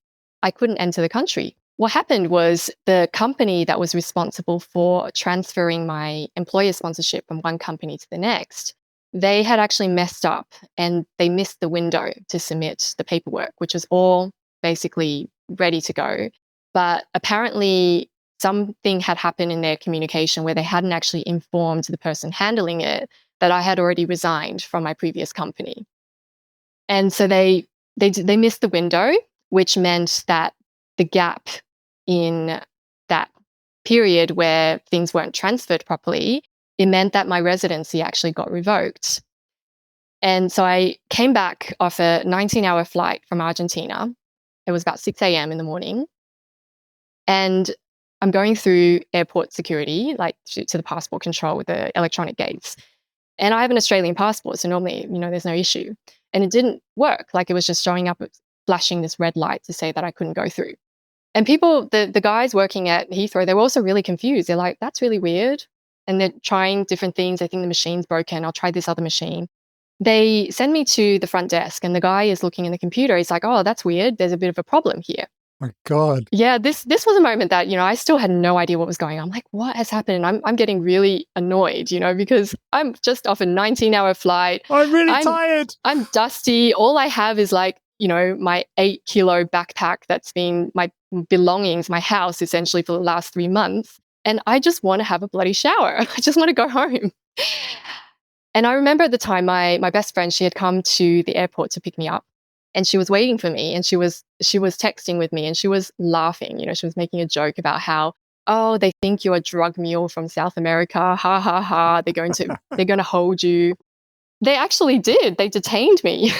I couldn't enter the country. What happened was the company that was responsible for transferring my employer sponsorship from one company to the next, they had actually messed up and they missed the window to submit the paperwork, which was all basically ready to go. But apparently something had happened in their communication where they hadn't actually informed the person handling it that I had already resigned from my previous company. And so they missed the window, which meant that the gap in that period where things weren't transferred properly, it meant that my residency actually got revoked. And so I came back off a 19-hour flight from Argentina. It was about 6 a.m. in the morning. And I'm going through airport security, like to the passport control with the electronic gates. And I have an Australian passport, so normally, there's no issue. And it didn't work. Like it was just showing up, flashing this red light to say that I couldn't go through. And people, the guys working at Heathrow, they were also really confused. They're like, that's really weird. And they're trying different things. I think the machine's broken. I'll try this other machine. They send me to the front desk and the guy is looking in the computer. He's like, oh, that's weird. There's a bit of a problem here. My God. Yeah, this was a moment that, I still had no idea what was going on. I'm like, what has happened? And I'm getting really annoyed, because I'm just off a 19-hour flight. I'm really tired. I'm dusty. All I have is like, my 8-kilo backpack that's been my belongings, my house essentially for the last 3 months. And I just want to have a bloody shower. I just want to go home. And I remember at the time, my best friend, she had come to the airport to pick me up. And she was waiting for me and she was texting with me and she was laughing. She was making a joke about how, oh, they think you're a drug mule from South America. Ha, ha, ha. They're going to hold you. They actually did. They detained me.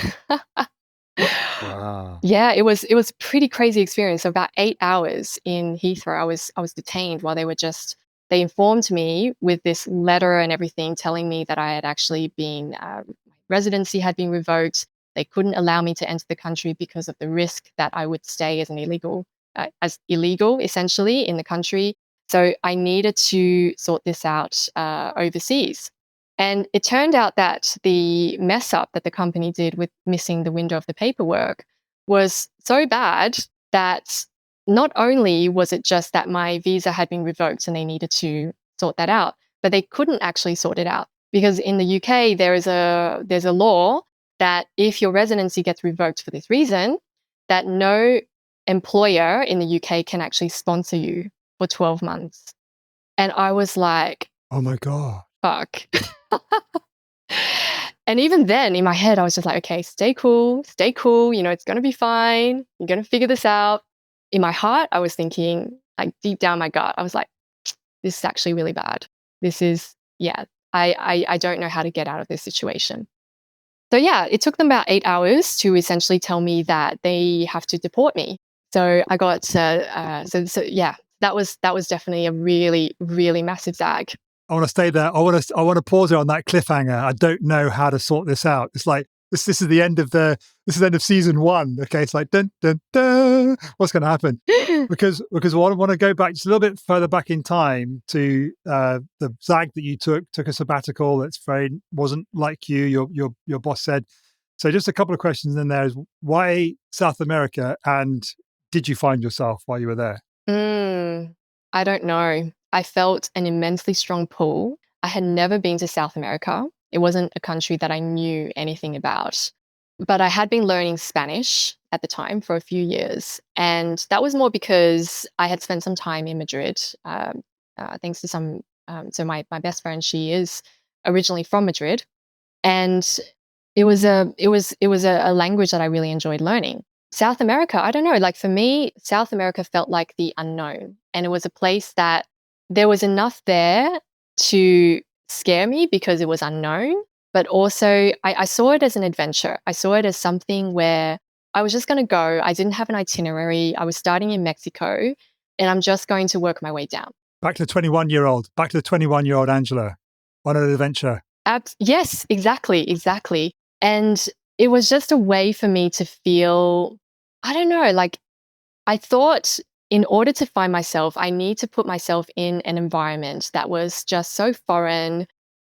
Wow. Yeah, it was a pretty crazy experience. So about 8 hours in Heathrow, I was detained while they informed me with this letter and everything telling me that I had actually been, my residency had been revoked. They couldn't allow me to enter the country because of the risk that I would stay as illegal essentially in the country. So I needed to sort this out overseas. And it turned out that the mess up that the company did with missing the window of the paperwork was so bad that not only was it just that my visa had been revoked and they needed to sort that out, but they couldn't actually sort it out because in the UK there's a law that if your residency gets revoked for this reason, that no employer in the UK can actually sponsor you for 12 months. And I was like, oh my God. Fuck. And even then in my head, I was just like, okay, stay cool. It's going to be fine. You're going to figure this out. In my heart, I was thinking, like deep down my gut, I was like, this is actually really bad. This is, I don't know how to get out of this situation. So yeah, it took them about 8 hours to essentially tell me that they have to deport me. So I got, that was definitely a really, really massive zag. I want to stay there. I want to pause it on that cliffhanger. I don't know how to sort this out. It's like this is the end of the end of season 1. Okay, it's like dun dun dun. What's going to happen? Because I want to go back just a little bit further back in time to the zag that you took a sabbatical. That's wasn't like you. Your boss said. So just a couple of questions in there is why South America, and did you find yourself while you were there? I don't know. I felt an immensely strong pull. I had never been to South America. It wasn't a country that I knew anything about. But I had been learning Spanish at the time for a few years. And that was more because I had spent some time in Madrid, thanks to some, so my best friend, she is originally from Madrid. And it was a language that I really enjoyed learning. South America, I don't know, like for me, South America felt like the unknown. And it was a place that there was enough there to scare me because it was unknown. But also I saw it as an adventure. I saw it as something where I was just going to go. I didn't have an itinerary. I was starting in Mexico and I'm just going to work my way down. Back to the 21-year-old Angela on an adventure. Yes, exactly. And it was just a way for me to feel, I don't know, like I thought in order to find myself, I need to put myself in an environment that was just so foreign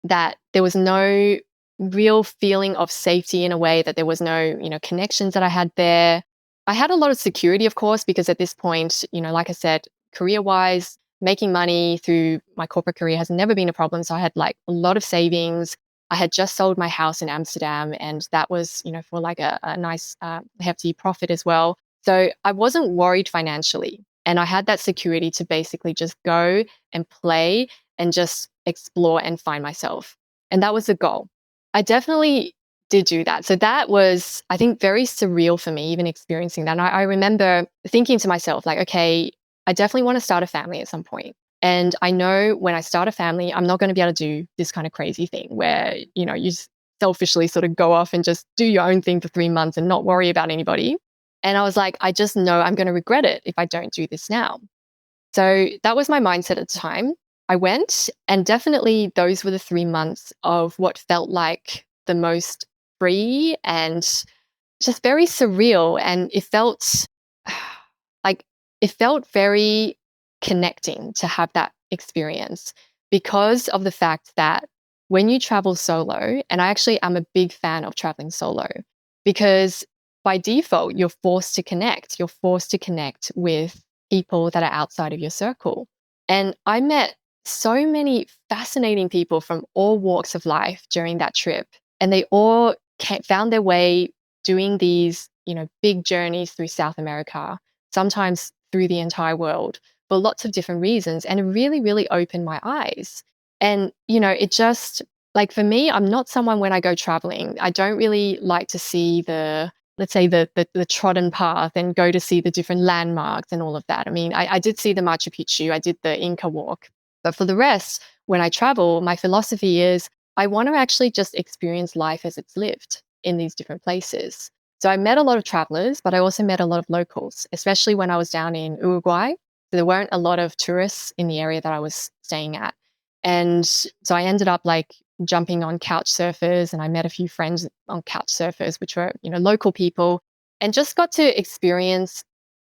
that there was no real feeling of safety in a way, that there was no, connections that I had there. I had a lot of security, of course, because at this point, like I said, career-wise, making money through my corporate career has never been a problem. So I had like a lot of savings. I had just sold my house in Amsterdam and that was, for like a nice hefty profit as well. So I wasn't worried financially. And I had that security to basically just go and play and just explore and find myself. And that was the goal. I definitely did do that. So that was, I think, very surreal for me, even experiencing that. And I remember thinking to myself, like, okay, I definitely want to start a family at some point. And I know when I start a family, I'm not going to be able to do this kind of crazy thing where, you selfishly sort of go off and just do your own thing for 3 months and not worry about anybody. And I was like, I just know I'm going to regret it if I don't do this now. So that was my mindset at the time. I went, and definitely those were the 3 months of what felt like the most free and just very surreal. And it felt like it felt very connecting to have that experience because of the fact that when you travel solo, and I actually am a big fan of traveling solo because by default, you're forced to connect. You're forced to connect with people that are outside of your circle. And I met so many fascinating people from all walks of life during that trip. And they all found their way doing these, big journeys through South America, sometimes through the entire world for lots of different reasons. And it really, really opened my eyes. And, it just, like for me, I'm not someone when I go traveling, I don't really like to see let's say the trodden path and go to see the different landmarks and all of that. I mean, I did see the Machu Picchu, I did the Inca walk. But for the rest, when I travel, my philosophy is I want to actually just experience life as it's lived in these different places. So I met a lot of travelers, but I also met a lot of locals, especially when I was down in Uruguay. There weren't a lot of tourists in the area that I was staying at. And so I ended up like jumping on couch surfers, and I met a few friends on couch surfers, which were, local people, and just got to experience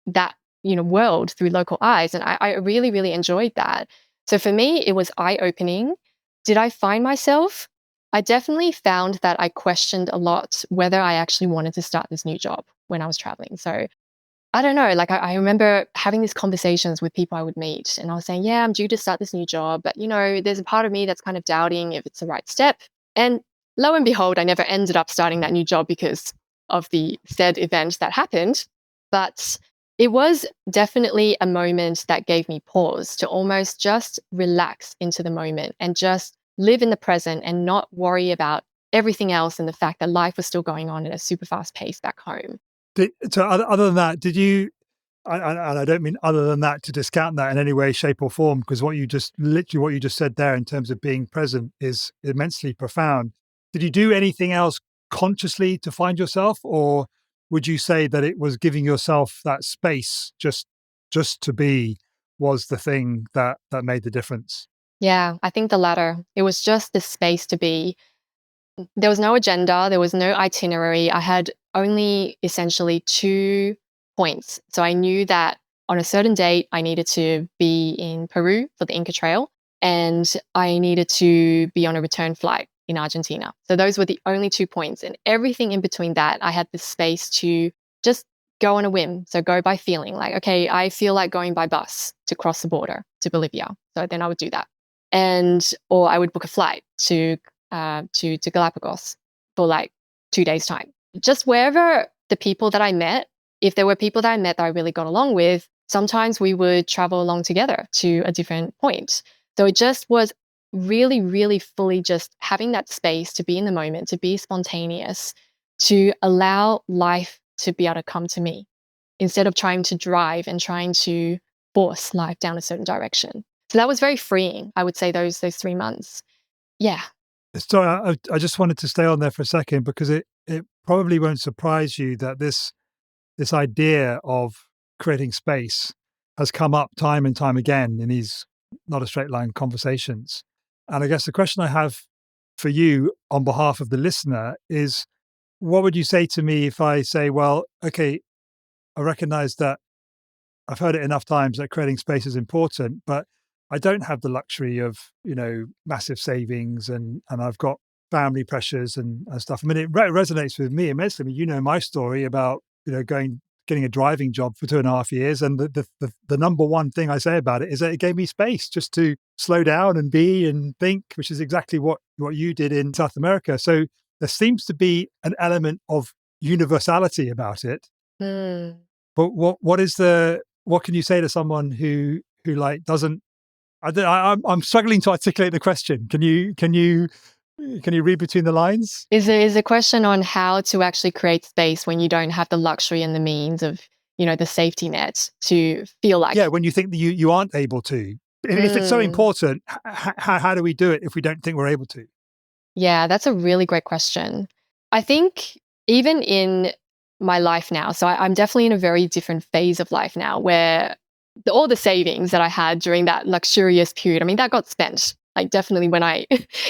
that, world through local eyes. And I really, really enjoyed that. So for me, it was eye-opening. Did I find myself? I definitely found that I questioned a lot whether I actually wanted to start this new job when I was traveling. So I don't know, like I remember having these conversations with people I would meet, and I was saying, yeah, I'm due to start this new job, but there's a part of me that's kind of doubting if it's the right step. And lo and behold, I never ended up starting that new job because of the said event that happened. But it was definitely a moment that gave me pause to almost just relax into the moment and just live in the present and not worry about everything else and the fact that life was still going on at a super fast pace back home. So other than that, did you, and I don't mean other than that to discount that in any way, shape or form, because what you just said there in terms of being present is immensely profound. Did you do anything else consciously to find yourself, or would you say that it was giving yourself that space just to be was the thing that made the difference? Yeah, I think the latter. It was just the space to be. There was no agenda, there was no itinerary. I had only essentially 2 points. So I knew that on a certain date, I needed to be in Peru for the Inca Trail, and I needed to be on a return flight in Argentina. So those were the only 2 points. And everything in between that, I had the space to just go on a whim. So go by feeling like, okay, I feel like going by bus to cross the border to Bolivia. So then I would do that. Or I would book a flight to Galapagos for like 2 days' time. Just wherever the people that I met, if there were people that I met that I really got along with, sometimes we would travel along together to a different point. So it just was really, really fully just having that space to be in the moment, to be spontaneous, to allow life to be able to come to me instead of trying to drive and trying to force life down a certain direction. So that was very freeing, I would say, those 3 months. Yeah. Sorry, I just wanted to stay on there for a second because it probably won't surprise you that this idea of creating space has come up time and time again in these not a straight line conversations. And I guess the question I have for you on behalf of the listener is, what would you say to me if I say, well, okay, I recognize that I've heard it enough times that creating space is important, but I don't have the luxury of, massive savings and I've got family pressures and stuff. I mean, it resonates with me immensely. I mean, my story about, getting a driving job for 2.5 years. And the number one thing I say about it is that it gave me space just to slow down and be and think, which is exactly what you did in South America. So there seems to be an element of universality about it. Mm. But what can you say to someone who like doesn't? I'm struggling to articulate the question. Can you Can you read between the lines? Is a question on how to actually create space when you don't have the luxury and the means of, the safety net to feel like. Yeah, when you think that you aren't able to. If it's so important, how do we do it if we don't think we're able to? Yeah, that's a really great question. I think even in my life now, so I'm definitely in a very different phase of life now where all the savings that I had during that luxurious period, I mean, that got spent. Like definitely when I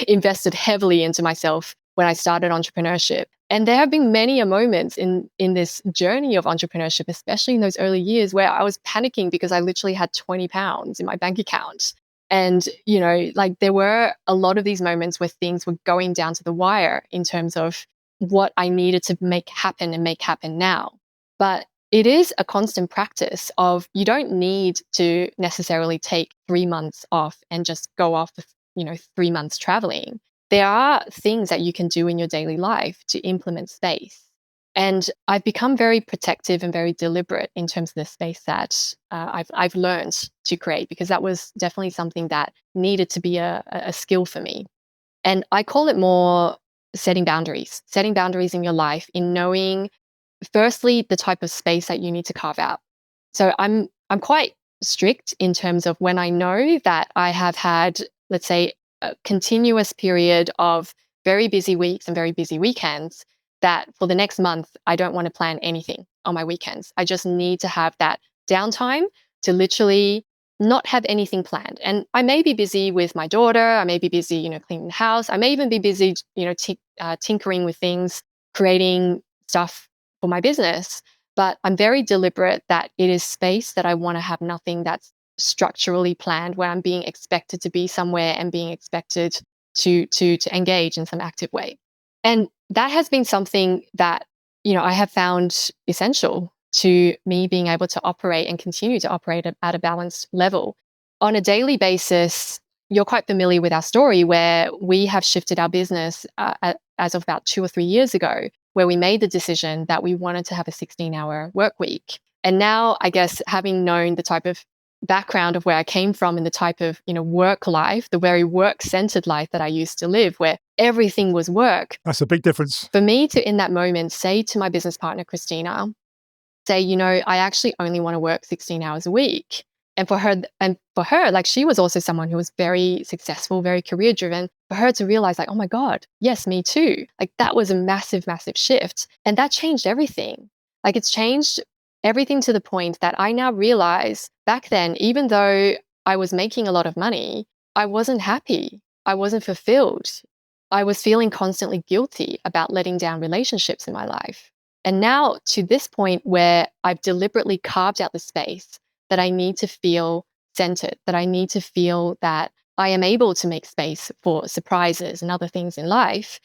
invested heavily into myself when I started entrepreneurship. And there have been many a moments in this journey of entrepreneurship, especially in those early years where I was panicking because I literally had £20 in my bank account. And, like there were a lot of these moments where things were going down to the wire in terms of what I needed to make happen and make happen now. But it is a constant practice of you don't need to necessarily take 3 months off and just go off with, 3 months traveling. There are things that you can do in your daily life to implement space. And I've become very protective and very deliberate in terms of the space that I've learned to create, because that was definitely something that needed to be a skill for me. And I call it more setting boundaries in your life, in knowing, firstly, the type of space that you need to carve out. So I'm quite strict in terms of when I know that I have had, let's say, a continuous period of very busy weeks and very busy weekends, that for the next month, I don't want to plan anything on my weekends. I just need to have that downtime to literally not have anything planned. And I may be busy with my daughter. I may be busy, cleaning the house. I may even be busy, tinkering with things, creating stuff for my business. But I'm very deliberate that it is space that I want to have nothing that's structurally planned, where I'm being expected to be somewhere and being expected to engage in some active way. And that has been something that, I have found essential to me being able to operate and continue to operate at a balanced level. On a daily basis, you're quite familiar with our story where we have shifted our business as of about 2 or 3 years ago, where we made the decision that we wanted to have a 16-hour work week. And now, I guess, having known the type of background of where I came from and the type of, work life, the very work-centered life that I used to live, where everything was work. That's a big difference. For me to, in that moment, say to my business partner, Christina, I actually only want to work 16 hours a week. And for her, like, she was also someone who was very successful, very career driven. For her to realize, like, oh my God, yes, me too. Like, that was a massive, massive shift. And that changed everything. Like, it's changed everything to the point that I now realize back then, even though I was making a lot of money, I wasn't happy. I wasn't fulfilled. I was feeling constantly guilty about letting down relationships in my life. And now to this point where I've deliberately carved out the space that I need to feel centered, that I need to feel that I am able to make space for surprises and other things in life,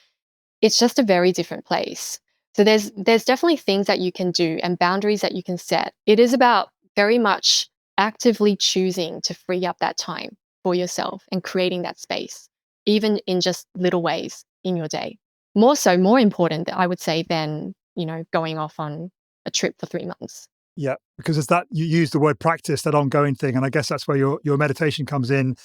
it's just a very different place. So there's definitely things that you can do and boundaries that you can set. It is about very much actively choosing to free up that time for yourself and creating that space, even in just little ways in your day. More important, I would say, than, going off on a trip for 3 months. Yeah, because it's that you use the word practice, that ongoing thing. And I guess that's where your meditation comes in,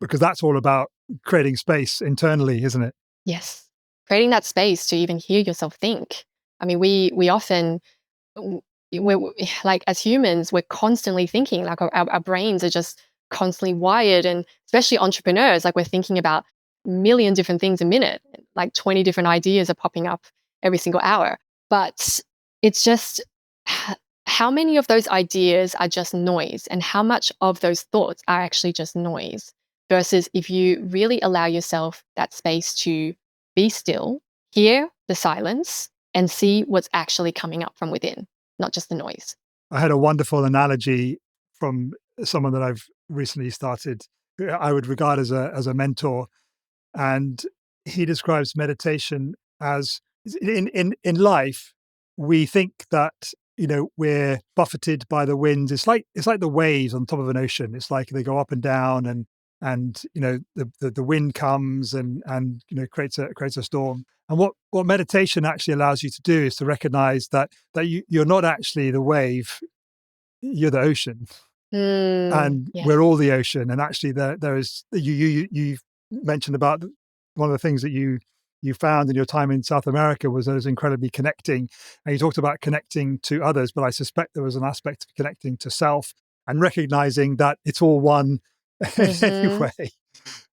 because that's all about creating space internally, isn't it? Yes. Creating that space to even hear yourself think. I mean, we often, we're like, as humans, we're constantly thinking, like our brains are just constantly wired, and especially entrepreneurs, like we're thinking about a million different things a minute, like 20 different ideas are popping up every single hour. But it's just how many of those ideas are just noise, and how much of those thoughts are actually just noise, versus if you really allow yourself that space to be still, hear the silence, and see what's actually coming up from within, not just the noise. I had a wonderful analogy from someone that I've recently started, who I would regard as a mentor. And he describes meditation as, in life, we think that, we're buffeted by the winds. It's like the waves on top of an ocean. It's like they go up and down, and the wind comes and creates a storm. And what meditation actually allows you to do is to recognize that you're not actually the wave, you're the ocean. And Yes. we're all the ocean. And actually there is, you mentioned about one of the things that you found in your time in South America was that it was incredibly connecting. And you talked about connecting to others, but I suspect there was an aspect of connecting to self and recognizing that it's all one anyway.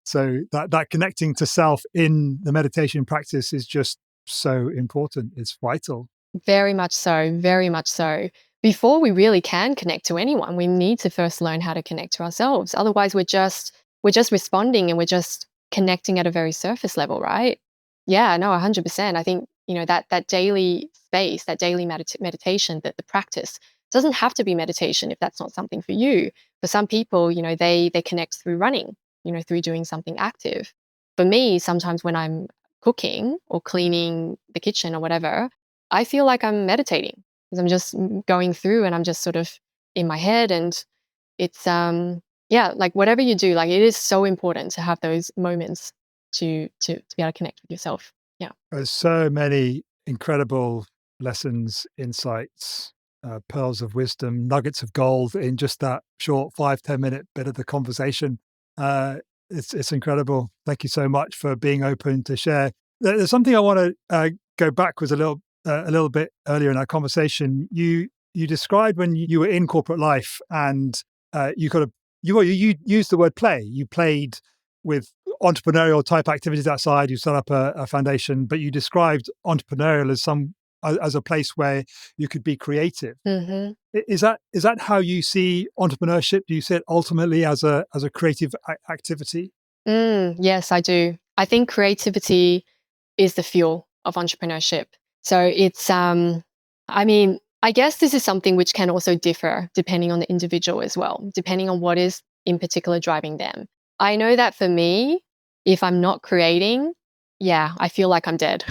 So that connecting to self in the meditation practice is just so important. It's vital. Very much so, very much so. Before we really can connect to anyone, we need to first learn how to connect to ourselves. Otherwise, we're just responding and we're just connecting at a very surface level, right? Yeah, no, 100%. I think, that daily space, that daily meditation, that the practice doesn't have to be meditation if that's not something for you. For some people, they connect through running, through doing something active. For me, sometimes when I'm cooking or cleaning the kitchen or whatever, I feel like I'm meditating because I'm just going through and I'm just sort of in my head. And it's yeah, like whatever you do, like it is so important to have those moments to be able to connect with yourself. Yeah. There's so many incredible lessons, insights, pearls of wisdom, nuggets of gold in just that short 5-10 minute bit of the conversation. It's incredible. Thank you so much for being open to share. There's something I want to go backwards a little bit earlier in our conversation. You described when you were in corporate life and you used the word play. You played with entrepreneurial type activities outside. You set up a foundation, but you described entrepreneurial as a place where you could be creative. Mm-hmm. Is that how you see entrepreneurship? Do you see it ultimately as a creative activity? Yes, I do. I think creativity is the fuel of entrepreneurship. So it's I mean, I guess this is something which can also differ depending on the individual as well, depending on what is in particular driving them. I know that for me, if I'm not creating, yeah, I feel like I'm dead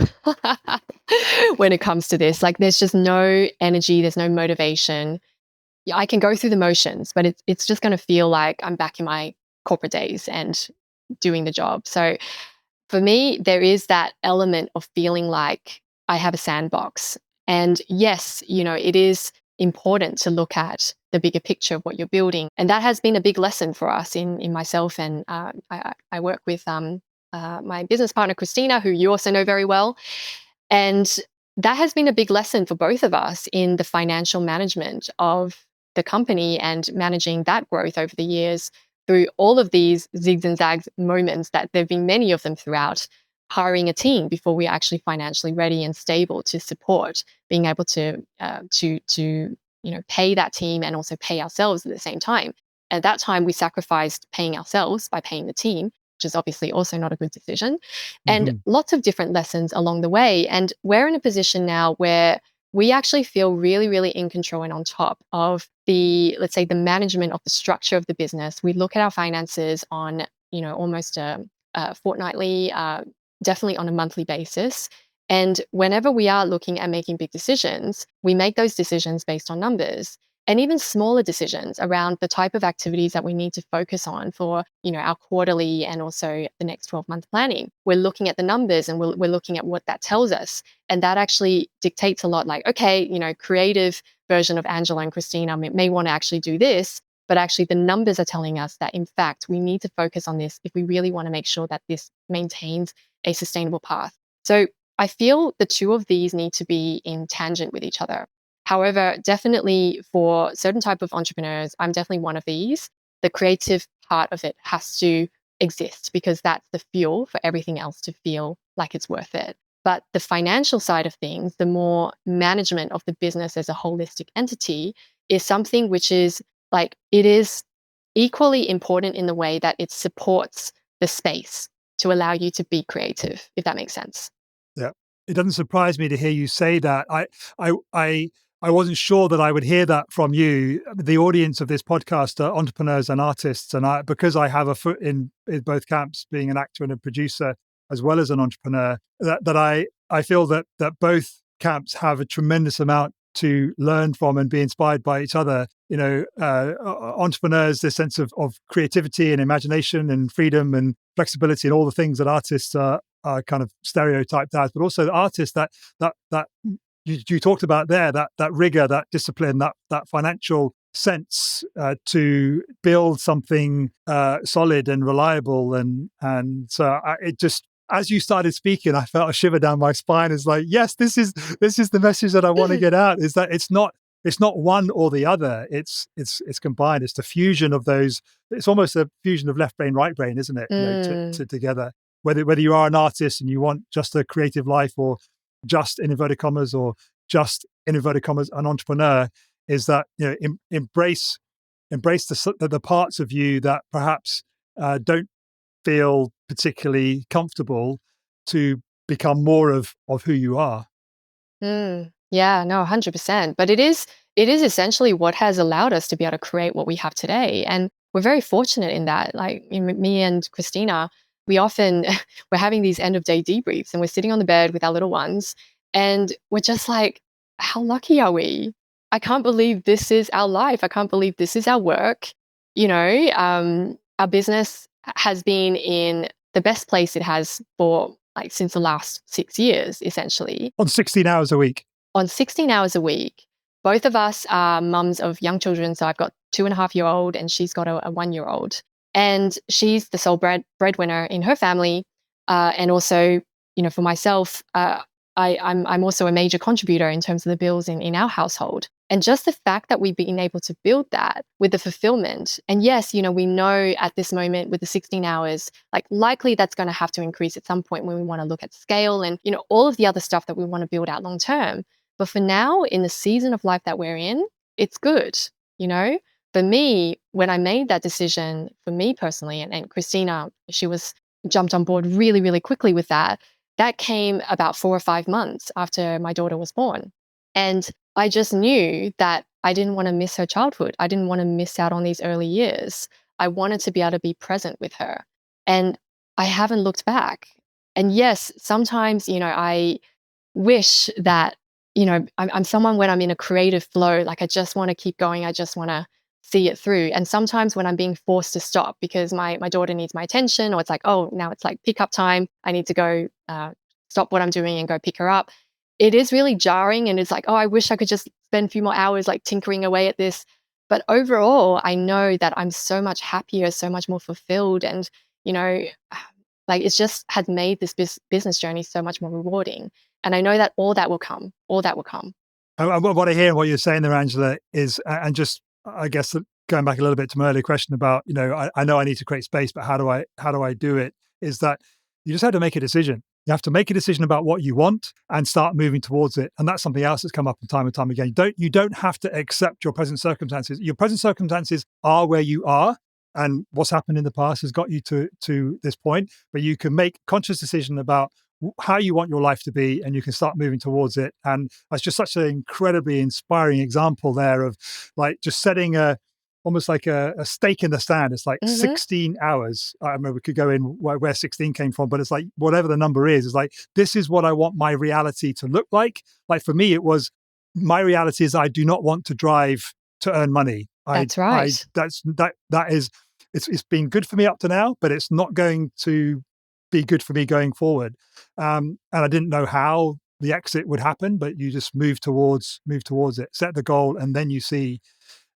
when it comes to this. Like there's just no energy, there's no motivation. Yeah, I can go through the motions, but it's just going to feel like I'm back in my corporate days and doing the job. So for me, there is that element of feeling like I have a sandbox. And yes, it is important to look at the bigger picture of what you're building. And that has been a big lesson for us in myself. And I work with my business partner, Christina, who you also know very well. And that has been a big lesson for both of us in the financial management of the company and managing that growth over the years through all of these zigs and zags moments that there have been many of them throughout hiring a team before we're actually financially ready and stable to support being able to pay that team and also pay ourselves at the same time. At that time, we sacrificed paying ourselves by paying the team, which is obviously also not a good decision, and lots of different lessons along the way. And we're in a position now where we actually feel really, really in control and on top of let's say, the management of the structure of the business. We look at our finances on, almost a fortnightly, definitely on a monthly basis. And whenever we are looking at making big decisions, we make those decisions based on numbers. And even smaller decisions around the type of activities that we need to focus on for, our quarterly and also the next 12-month planning. We're looking at the numbers and we're looking at what that tells us. And that actually dictates a lot, like, okay, creative version of Angela and Christina may want to actually do this, but actually the numbers are telling us that, in fact, we need to focus on this if we really want to make sure that this maintains a sustainable path. So I feel the two of these need to be in tangent with each other. However, definitely for certain type of entrepreneurs, I'm definitely one of these. The creative part of it has to exist because that's the fuel for everything else to feel like it's worth it. But the financial side of things, the more management of the business as a holistic entity, is something which is like, it is equally important in the way that it supports the space to allow you to be creative, if that makes sense. Yeah. It doesn't surprise me to hear you say that. I wasn't sure that I would hear that from you. The audience of this podcast are entrepreneurs and artists, and because I have a foot in both camps, being an actor and a producer as well as an entrepreneur, that I feel that both camps have a tremendous amount to learn from and be inspired by each other. Entrepreneurs, this sense of creativity and imagination and freedom and flexibility and all the things that artists are kind of stereotyped as, but also the artists that you talked about there, that rigor, that discipline, that financial sense to build something solid and reliable, and so it just as you started speaking, I felt a shiver down my spine. It's like, yes, this is the message that I want to get out, is that it's not one or the other. It's combined. It's the fusion of those. It's almost a fusion of left brain, right brain, isn't it? To together. Whether you are an artist and you want just a creative life, or just in inverted commas, or just in inverted commas an entrepreneur, is that embrace the parts of you that perhaps don't feel particularly comfortable, to become more of who you are. Yeah, no, 100%. But it is essentially what has allowed us to be able to create what we have today. And we're very fortunate in that. Like me and Christina, we often, we're having these end of day debriefs, and we're sitting on the bed with our little ones, and we're just like, how lucky are we? I can't believe this is our life. I can't believe this is our work. Our business has been in the best place it has for like since the last 6 years, essentially. On 16 hours a week. On 16 hours a week. Both of us are mums of young children. So I've got 2.5-year-old and she's got a 1-year-old. And she's the sole breadwinner in her family. And also, for myself, I'm also a major contributor in terms of the bills in our household. And just the fact that we've been able to build that with the fulfillment. And yes, we know at this moment with the 16 hours, like likely that's going to have to increase at some point when we want to look at scale and, all of the other stuff that we want to build out long term. But for now, in the season of life that we're in, it's good. For me, when I made that decision, for me personally, and Christina, she jumped on board really, really quickly with that. That came about 4 or 5 months after my daughter was born. And I just knew that I didn't want to miss her childhood. I didn't want to miss out on these early years. I wanted to be able to be present with her. And I haven't looked back. And yes, sometimes, I wish that, I'm someone when I'm in a creative flow, like I just want to keep going. I just want to see it through. And sometimes when I'm being forced to stop because my daughter needs my attention, or it's like, oh, now it's like pick up time. I need to go stop what I'm doing and go pick her up. It is really jarring, and it's like, oh, I wish I could just spend a few more hours like tinkering away at this. But overall, I know that I'm so much happier, so much more fulfilled, and like it's just has made this business journey so much more rewarding. And I know that all that will come. What I hear and what you're saying there, Angela, is, and just I guess going back a little bit to my earlier question about, I know I need to create space, but how do I do it? Is that you just have to make a decision. You have to make a decision about what you want and start moving towards it. And that's something else that's come up time and time again. You don't have to accept your present circumstances. Your present circumstances are where you are, and what's happened in the past has got you to this point. But you can make a conscious decision about how you want your life to be, and you can start moving towards it. And that's just such an incredibly inspiring example there of like just setting almost like a stake in the sand. It's like 16 hours. I remember we could go in where 16 came from, but it's like whatever the number is, it's like, this is what I want my reality to look like. Like for me, it was, my reality is I do not want to drive to earn money. That's right. That is, it's been good for me up to now, but it's not going to be good for me going forward. And I didn't know how the exit would happen, but you just move towards it, set the goal, and then you see.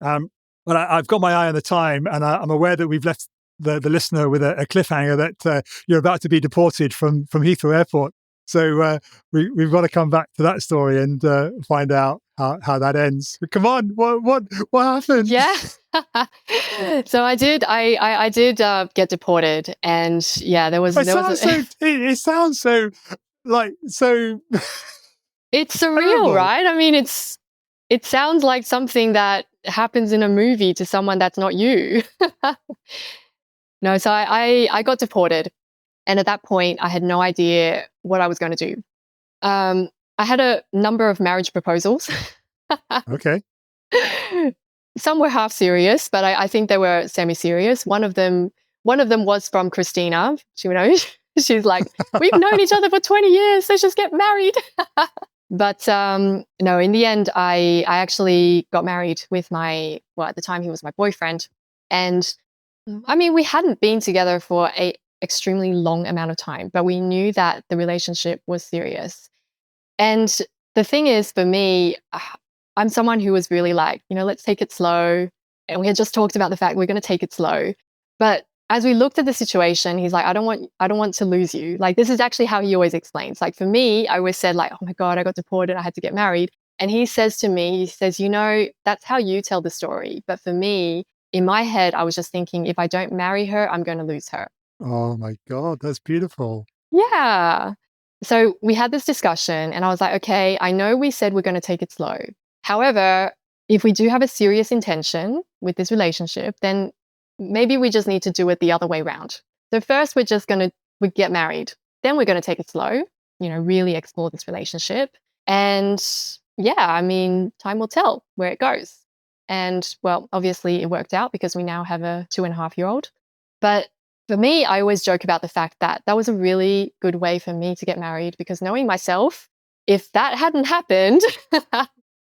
But I've got my eye on the time, and I'm aware that we've left the listener with a cliffhanger that you're about to be deported from Heathrow Airport. So we've got to come back to that story and find out how that ends. But come on, what happened? Yeah. So I did get deported, and yeah, it sounds so like so. It's surreal, right? I mean, it sounds like something that happens in a movie to someone that's not you. No, so I got deported, and at that point, I had no idea what I was going to do. I had a number of marriage proposals. Okay. Some were half serious, but I think they were semi-serious. One of them was from Christina. She's like, we've known each other for 20 years. Let's just get married. But no, in the end, I actually got married with at the time he was my boyfriend. And I mean, we hadn't been together for a extremely long amount of time, but we knew that the relationship was serious. And the thing is, for me, I'm someone who was really like, let's take it slow. And we had just talked about the fact we're going to take it slow. But as we looked at the situation, he's like, I don't want to lose you. Like, this is actually how he always explains. Like, for me, I always said like, oh my God, I got deported. I had to get married. And he says to me, he says, that's how you tell the story. But for me, in my head, I was just thinking, if I don't marry her, I'm going to lose her. Oh my God, that's beautiful. Yeah. So we had this discussion and I was like, okay, I know we said we're going to take it slow. However, if we do have a serious intention with this relationship, then maybe we just need to do it the other way around. So first we get married. Then we're going to take it slow, really explore this relationship. And yeah, I mean, time will tell where it goes. And well, obviously it worked out because we now have a 2.5-year-old. But for me, I always joke about the fact that that was a really good way for me to get married because knowing myself, if that hadn't happened,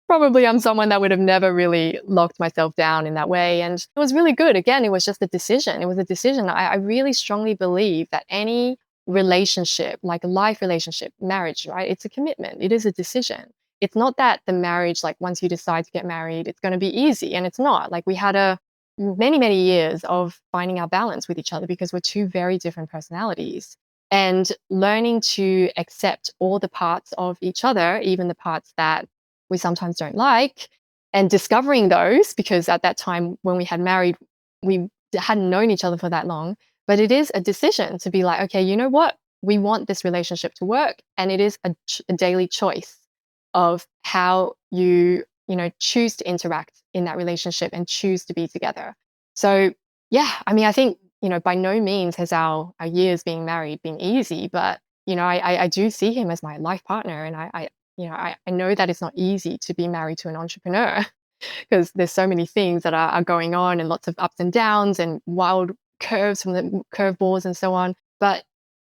probably I'm someone that would have never really locked myself down in that way. And it was really good. Again, it was just a decision. It was a decision. I really strongly believe that any relationship, like a life relationship, marriage, right? It's a commitment. It is a decision. It's not that the marriage, like once you decide to get married, it's going to be easy. And it's not. Like we had many, many years of finding our balance with each other because we're two very different personalities and learning to accept all the parts of each other, even the parts that we sometimes don't like, and discovering those because at that time when we had married, we hadn't known each other for that long. But it is a decision to be like, okay, you know what? We want this relationship to work. And it is a daily choice of how you choose to interact in that relationship and choose to be together. So yeah, I mean, I think, by no means has our years being married been easy, but, I do see him as my life partner. And I know that it's not easy to be married to an entrepreneur because there's so many things that are going on and lots of ups and downs and wild curves from the curveballs and so on. But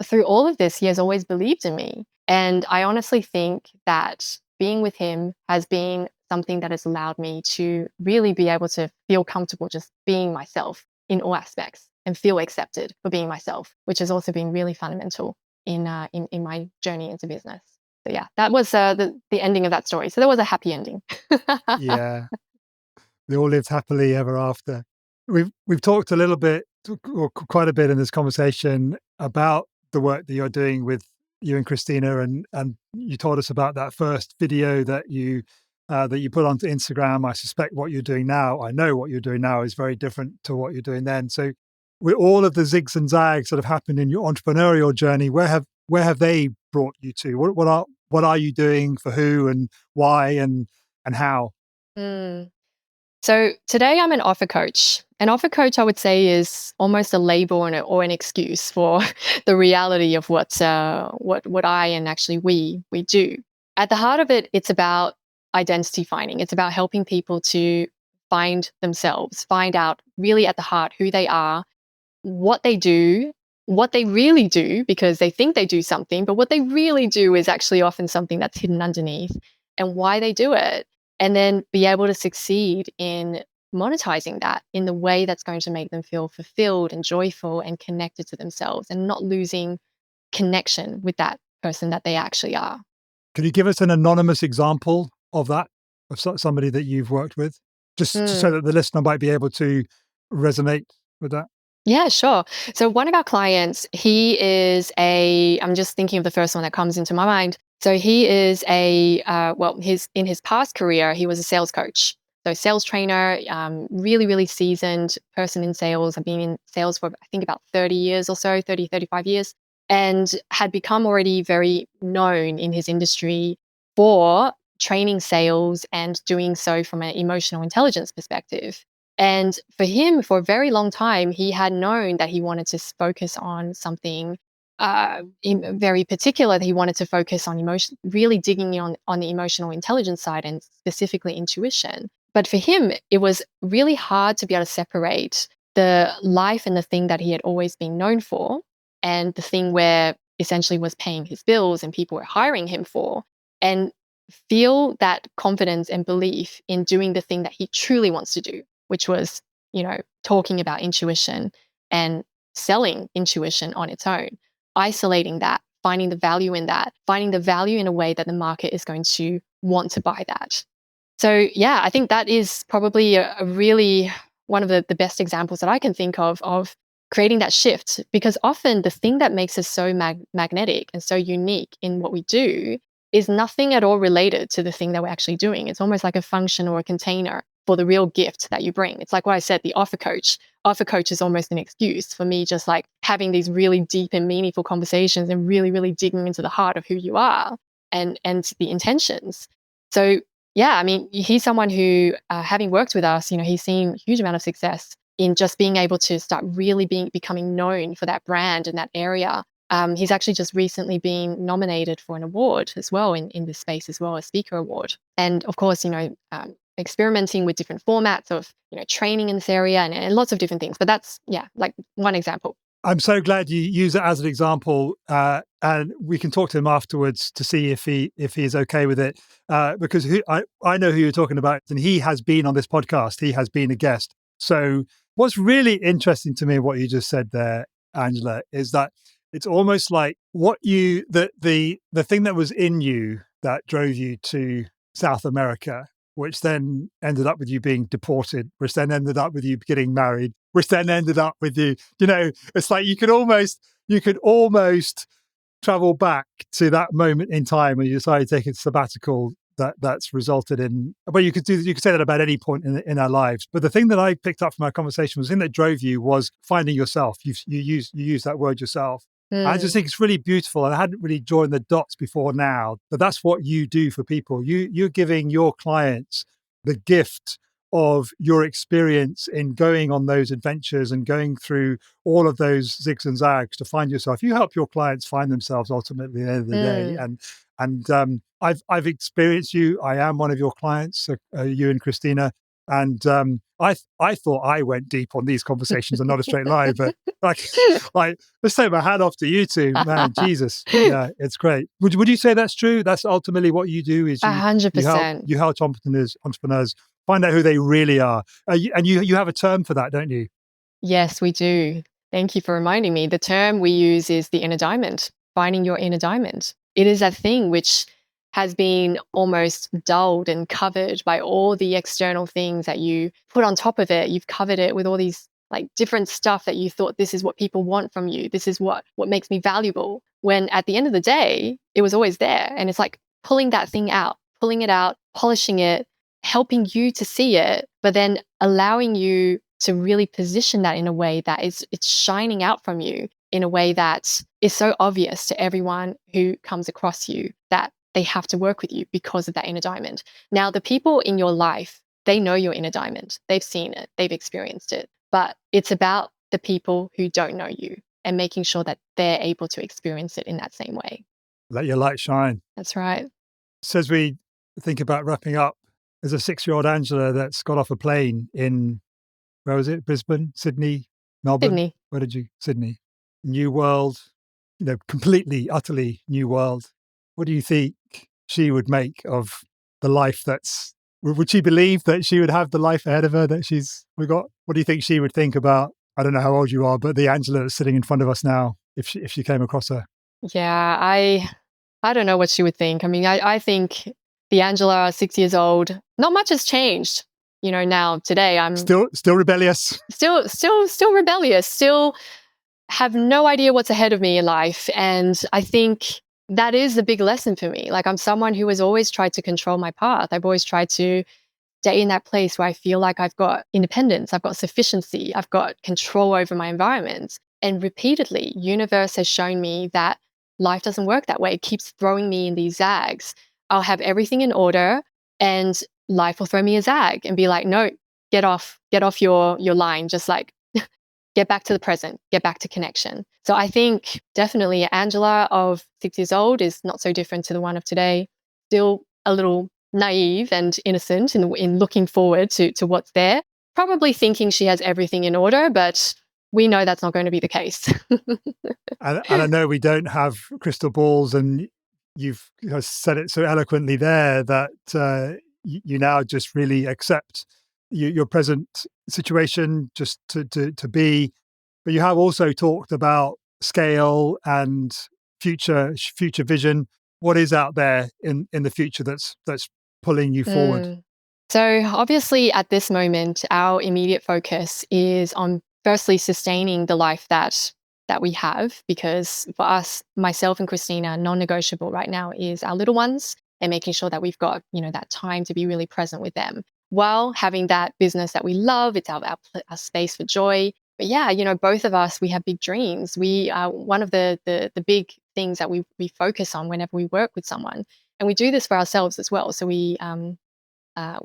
through all of this, he has always believed in me. And I honestly think that being with him has been something that has allowed me to really be able to feel comfortable just being myself in all aspects and feel accepted for being myself, which has also been really fundamental in my journey into business. So yeah, that was the ending of that story. So there was a happy ending. Yeah, they all lived happily ever after. We've talked a little bit, or quite a bit in this conversation about the work that you're doing with you and Christina, and you told us about that first video that you put onto Instagram. I suspect what you're doing now, I know what you're doing now is very different to what you're doing then. So, with all of the zigs and zags that have happened in your entrepreneurial journey, where have they brought you to? What are you doing for who and why and how? Mm. So today I'm an offer coach. An offer coach, I would say, is almost a label or an excuse for the reality of what I and actually we do. At the heart of it, it's about identity finding. It's about helping people to find themselves, find out really at the heart who they are, what they do, what they really do, because they think they do something, but what they really do is actually often something that's hidden underneath, and why they do it. And then be able to succeed in monetizing that in the way that's going to make them feel fulfilled and joyful and connected to themselves and not losing connection with that person that they actually are. Can you give us an anonymous example of that, of somebody that you've worked with, just so Mm. that the listener might be able to resonate with that? Yeah, sure. So one of our clients, I'm just thinking of the first one that comes into my mind. So he is in his past career, he was a sales coach. So sales trainer, really, really seasoned person in sales. I've been in sales for, I think, about 30 years or so, 30, 35 years, and had become already very known in his industry for training sales and doing so from an emotional intelligence perspective. And for him, for a very long time, he had known that he wanted to focus on something very particular. That he wanted to focus on emotion, really digging on the emotional intelligence side and specifically intuition. But for him, it was really hard to be able to separate the life and the thing that he had always been known for and the thing where essentially was paying his bills and people were hiring him for, and feel that confidence and belief in doing the thing that he truly wants to do, which was, talking about intuition and selling intuition on its own, isolating that, finding the value in that, finding the value in a way that the market is going to want to buy that. So yeah, I think that is probably a really one of the best examples that I can think of creating that shift, because often the thing that makes us so magnetic and so unique in what we do is nothing at all related to the thing that we're actually doing. It's almost like a function or a container for the real gift that you bring. It's like what I said, the offer coach. Offer coach is almost an excuse for me, just like having these really deep and meaningful conversations and really, really digging into the heart of who you are and the intentions. So yeah, I mean, he's someone who, having worked with us, he's seen a huge amount of success in just being able to start really becoming known for that brand and that area. He's actually just recently been nominated for an award as well in this space as well, a speaker award. And of course, experimenting with different formats of, training in this area and lots of different things. But that's, like one example. I'm so glad you use it as an example, and we can talk to him afterwards to see if he is okay with it, because I know who you're talking about, and he has been on this podcast. He has been a guest. So what's really interesting to me, what you just said there, Angela, is that it's almost like the thing that was in you that drove you to South America, which then ended up with you being deported, which then ended up with you getting married, which then ended up with you, it's like you could almost travel back to that moment in time when you decided to take a sabbatical that's resulted in, well, you could say that about any point in our lives. But the thing that I picked up from our conversation was the thing that drove you was finding yourself. You use that word yourself. I just think it's really beautiful, and I hadn't really joined the dots before now. But that's what you do for people. You're giving your clients the gift of your experience in going on those adventures and going through all of those zigs and zags to find yourself. You help your clients find themselves ultimately at the end of the day. And I've experienced you. I am one of your clients, you and Christina. And I thought I went deep on these conversations and not a straight line, but like let's take my hat off to you two, man. Jesus, yeah, it's great. Would you say that's true? That's ultimately what you do. Is 100%. You help entrepreneurs find out who they really are, and you have a term for that, don't you? Yes, we do. Thank you for reminding me. The term we use is the inner diamond. Finding your inner diamond. It is that thing which has been almost dulled and covered by all the external things that you put on top of it. You've covered it with all these like different stuff that you thought, this is what people want from you. This is what makes me valuable. When at the end of the day, it was always there. And it's like pulling that thing out, pulling it out, polishing it, helping you to see it, but then allowing you to really position that in a way that it's shining out from you in a way that is so obvious to everyone who comes across you that they have to work with you because of that inner diamond. Now, the people in your life, they know your inner diamond. They've seen it. They've experienced it. But it's about the people who don't know you and making sure that they're able to experience it in that same way. Let your light shine. That's right. So as we think about wrapping up, there's a 6-year-old Angela that's got off a plane in, where was it? Brisbane, Sydney, Melbourne? Sydney. Where did you? Sydney. New world, completely, utterly new world. What do you think she would make of the life would she believe that she would have the life ahead of her that we got? What do you think she would think about, I don't know how old you are, but the Angela that's sitting in front of us now, if she came across her? Yeah, I don't know what she would think. I mean, I think the Angela, 6 years old, not much has changed. Now today I'm still rebellious. Still rebellious, still have no idea what's ahead of me in life. And I think that is the big lesson for me. Like, I'm someone who has always tried to control my path. I've always tried to stay in that place where I feel like I've got independence, I've got sufficiency, I've got control over my environment. And repeatedly, universe has shown me that life doesn't work that way. It keeps throwing me in these zags. I'll have everything in order and life will throw me a zag and be like, no, get off your line. Just like, get back to the present, get back to connection. So I think definitely Angela of 6 years old is not so different to the one of today. Still a little naive and innocent in looking forward to what's there. Probably thinking she has everything in order, but we know that's not going to be the case. and I know we don't have crystal balls, and you've said it so eloquently there that you now just really accept your present situation just to be. But you have also talked about scale and future vision. What is out there in the future that's pulling you forward? So obviously at this moment, our immediate focus is on firstly sustaining the life that we have, because for us, myself and Christina, non-negotiable right now is our little ones and making sure that we've got, that time to be really present with them while having that business that we love. It's our space for joy. But yeah, both of us, we have big dreams. We are one of the big things that we focus on whenever we work with someone. And we do this for ourselves as well. So we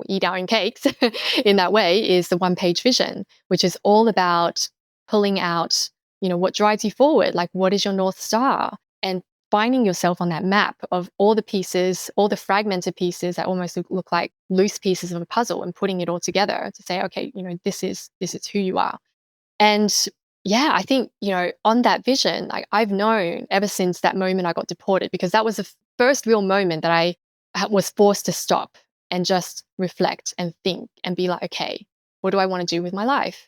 eat our own cakes in that way, is the one-page vision, which is all about pulling out, what drives you forward, like what is your North Star, and finding yourself on that map of all the pieces, all the fragmented pieces that almost look like loose pieces of a puzzle, and putting it all together to say, okay, this is who you are. And yeah, I think, on that vision, like I've known ever since that moment I got deported, because that was the first real moment that I was forced to stop and just reflect and think and be like, okay, what do I want to do with my life?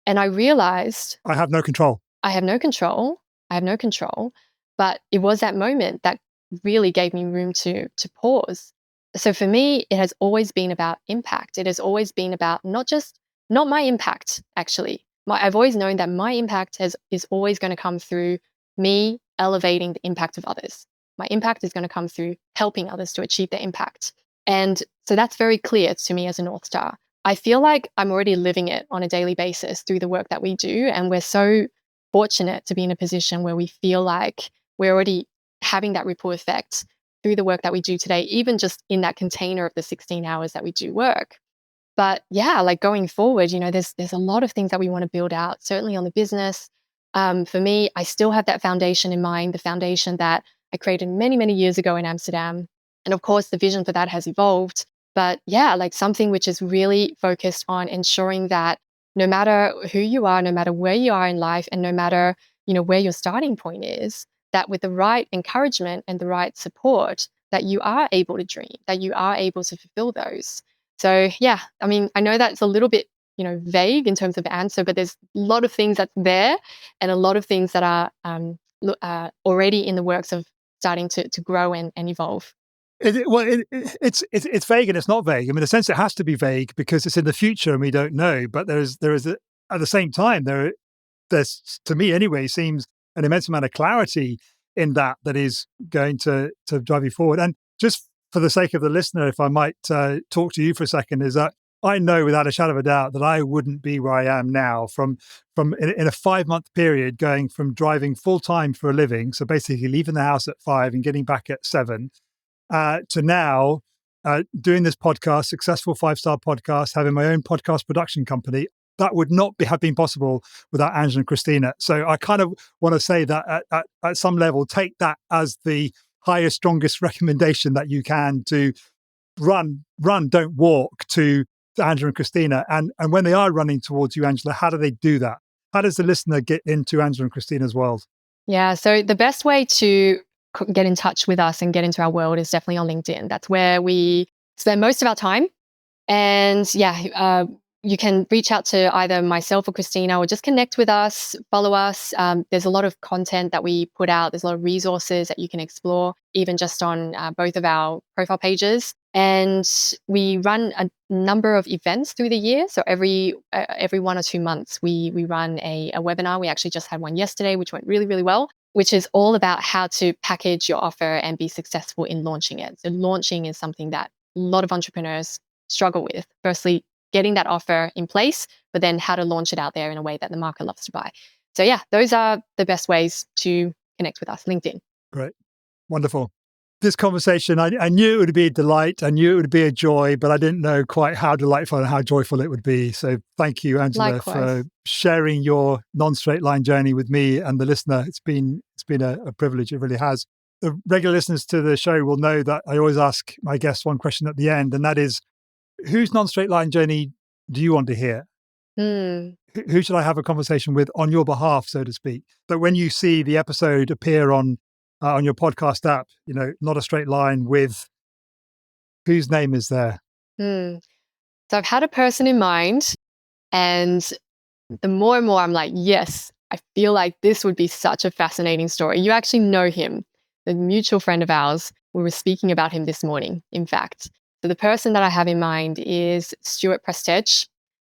And I realized I have no control. I have no control. I have no control. But it was that moment that really gave me room to pause. So for me, it has always been about impact. It has always been about not my impact, actually. I've always known that my impact is always going to come through me elevating the impact of others. My impact is going to come through helping others to achieve their impact. And so that's very clear to me as a North Star. I feel like I'm already living it on a daily basis through the work that we do. And we're so fortunate to be in a position where we feel like we're already having that ripple effect through the work that we do today, even just in that container of the 16 hours that we do work. But yeah, like going forward, there's a lot of things that we want to build out, certainly on the business. For me, I still have that foundation in mind, the foundation that I created many, many years ago in Amsterdam. And of course, the vision for that has evolved. But yeah, like something which is really focused on ensuring that no matter who you are, no matter where you are in life, and no matter, where your starting point is, that with the right encouragement and the right support, that you are able to dream, that you are able to fulfill those. So yeah, I mean, I know that's a little bit, vague in terms of the answer, but there's a lot of things that's there and a lot of things that are already in the works of starting to grow and evolve. It's vague and it's not vague. I mean, in a sense, it has to be vague because it's in the future and we don't know. But at the same time, there's, to me anyway, seems an immense amount of clarity in that is going to drive you forward. And just for the sake of the listener, if I might talk to you for a second, is that I know without a shadow of a doubt that I wouldn't be where I am now from in a 5-month period, going from driving full time for a living, so basically leaving the house at 5 and getting back at 7, to now doing this podcast, successful 5-star podcast, having my own podcast production company. That would not have been possible without Angela and Christina. So I kind of want to say that at some level, take that as the highest, strongest recommendation that you can to run, don't walk to Angela and Christina. And when they are running towards you, Angela, how do they do that? How does the listener get into Angela and Christina's world? Yeah, so the best way to get in touch with us and get into our world is definitely on LinkedIn. That's where we spend most of our time. And yeah, you can reach out to either myself or Christina, or just connect with us, follow us. There's a lot of content that we put out. There's a lot of resources that you can explore, even just on both of our profile pages. And we run a number of events through the year. So every 1 or 2 months, we run a webinar. We actually just had one yesterday, which went really, really well, which is all about how to package your offer and be successful in launching it. So launching is something that a lot of entrepreneurs struggle with. Firstly, getting that offer in place, but then how to launch it out there in a way that the market loves to buy. So yeah, those are the best ways to connect with us. LinkedIn. Great. Wonderful. This conversation, I knew it would be a delight. I knew it would be a joy, but I didn't know quite how delightful and how joyful it would be. So thank you, Angela, Likewise. for sharing your non-straight line journey with me and the listener. It's been a privilege. It really has. The regular listeners to the show will know that I always ask my guests one question at the end, and that is, whose non-straight line journey do you want to hear? Who should I have a conversation with on your behalf, so to speak? That when you see the episode appear on your podcast app, not a straight line, with whose name is there? So I've had a person in mind, and the more and more I'm like, yes, I feel like this would be such a fascinating story. You actually know him, the mutual friend of ours. We were speaking about him this morning, in fact. So the person that I have in mind is Stuart Prestage.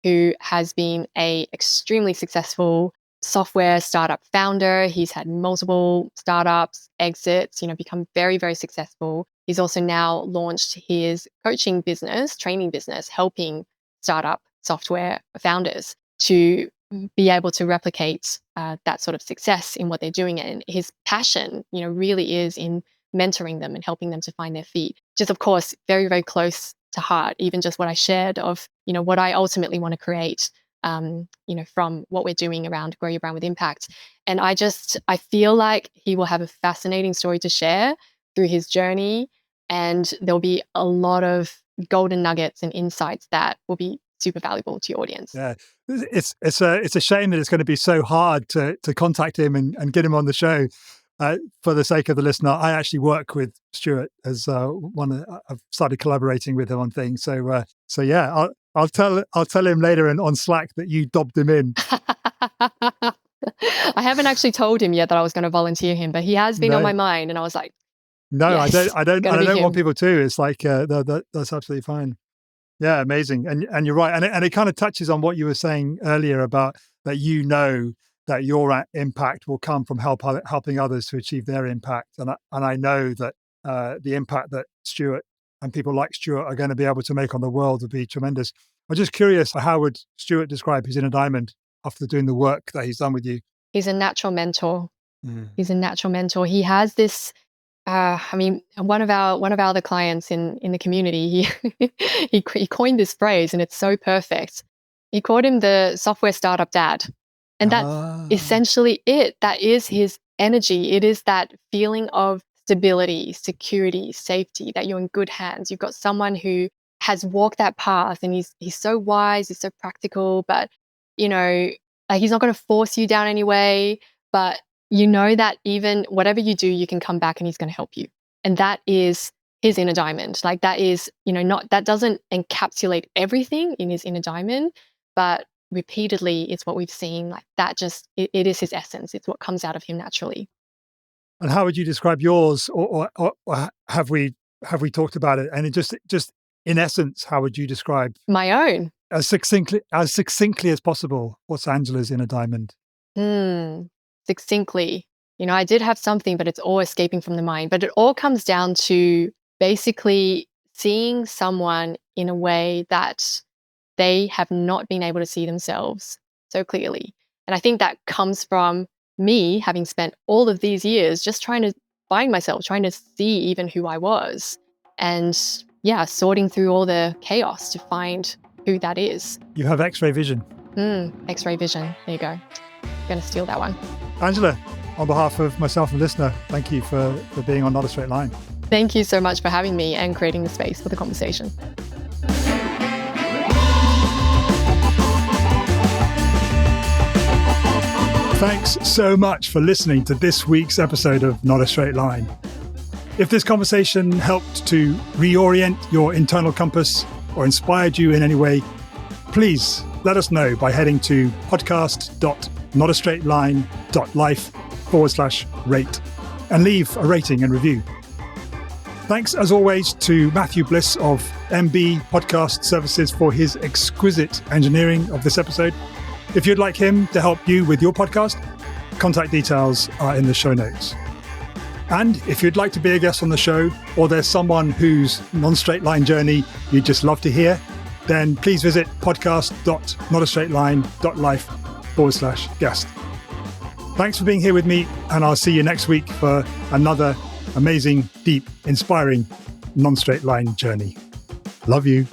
who has been a extremely successful software startup founder. He's had multiple startups, exits, become very, very successful. He's also now launched his coaching business, training business, helping startup software founders to be able to replicate that sort of success in what they're doing. And his passion, really is in mentoring them and helping them to find their feet. Just, of course, very, very close to heart, even just what I shared of, what I ultimately want to create, from what we're doing around Grow Your Brand with Impact. And I feel like he will have a fascinating story to share through his journey. And there'll be a lot of golden nuggets and insights that will be super valuable to your audience. Yeah, it's a shame that it's going to be so hard to contact him and get him on the show. For the sake of the listener, I actually work with Stuart as I've started collaborating with him on things. So yeah, I'll tell him later on Slack that you dobbed him in. I haven't actually told him yet that I was going to volunteer him, but he has been on my mind, and I was like, no, yes, I don't want people to. It's like that's absolutely fine. Yeah, amazing. And you're right. And it kind of touches on what you were saying earlier about that, that your impact will come from helping others to achieve their impact. And I know that the impact that Stuart and people like Stuart are going to be able to make on the world will be tremendous. I'm just curious, how would Stuart describe his inner diamond after doing the work that he's done with you? He's a natural mentor. He's a natural mentor. He has this one of our other clients in the community, he coined this phrase, and it's so perfect. He called him the software startup dad. And that's essentially it. That is his energy. It is that feeling of stability, security, safety, that you're in good hands. You've got someone who has walked that path, and he's so wise, he's so practical, but he's not going to force you down anyway, but that even whatever you do, you can come back and he's going to help you. And that is his inner diamond. Like that is, that doesn't encapsulate everything in his inner diamond, but repeatedly it's what we've seen. Like that it is his essence. It's what comes out of him naturally. And how would you describe yours, or have we talked about it? And it just in essence, how would you describe my own as succinctly as possible? What's Angela's inner diamond? Succinctly, I did have something, but it's all escaping from the mind. But it all comes down to basically seeing someone in a way that they have not been able to see themselves so clearly. And I think that comes from me having spent all of these years just trying to find myself, trying to see even who I was, and sorting through all the chaos to find who that is. You have X-ray vision. X-ray vision. There you go. I'm going to steal that one. Angela, on behalf of myself and listener, thank you for being on Not a Straight Line. Thank you so much for having me and creating the space for the conversation. Thanks so much for listening to this week's episode of Not a Straight Line. If this conversation helped to reorient your internal compass or inspired you in any way, please let us know by heading to podcast.notastraightline.life/rate and leave a rating and review. Thanks, as always, to Matthew Bliss of MB Podcast Services for his exquisite engineering of this episode. If you'd like him to help you with your podcast, contact details are in the show notes. And if you'd like to be a guest on the show, or there's someone whose non-straight line journey you'd just love to hear, then please visit podcast.notastraightline.life/guest. Thanks for being here with me, and I'll see you next week for another amazing, deep, inspiring non-straight line journey. Love you.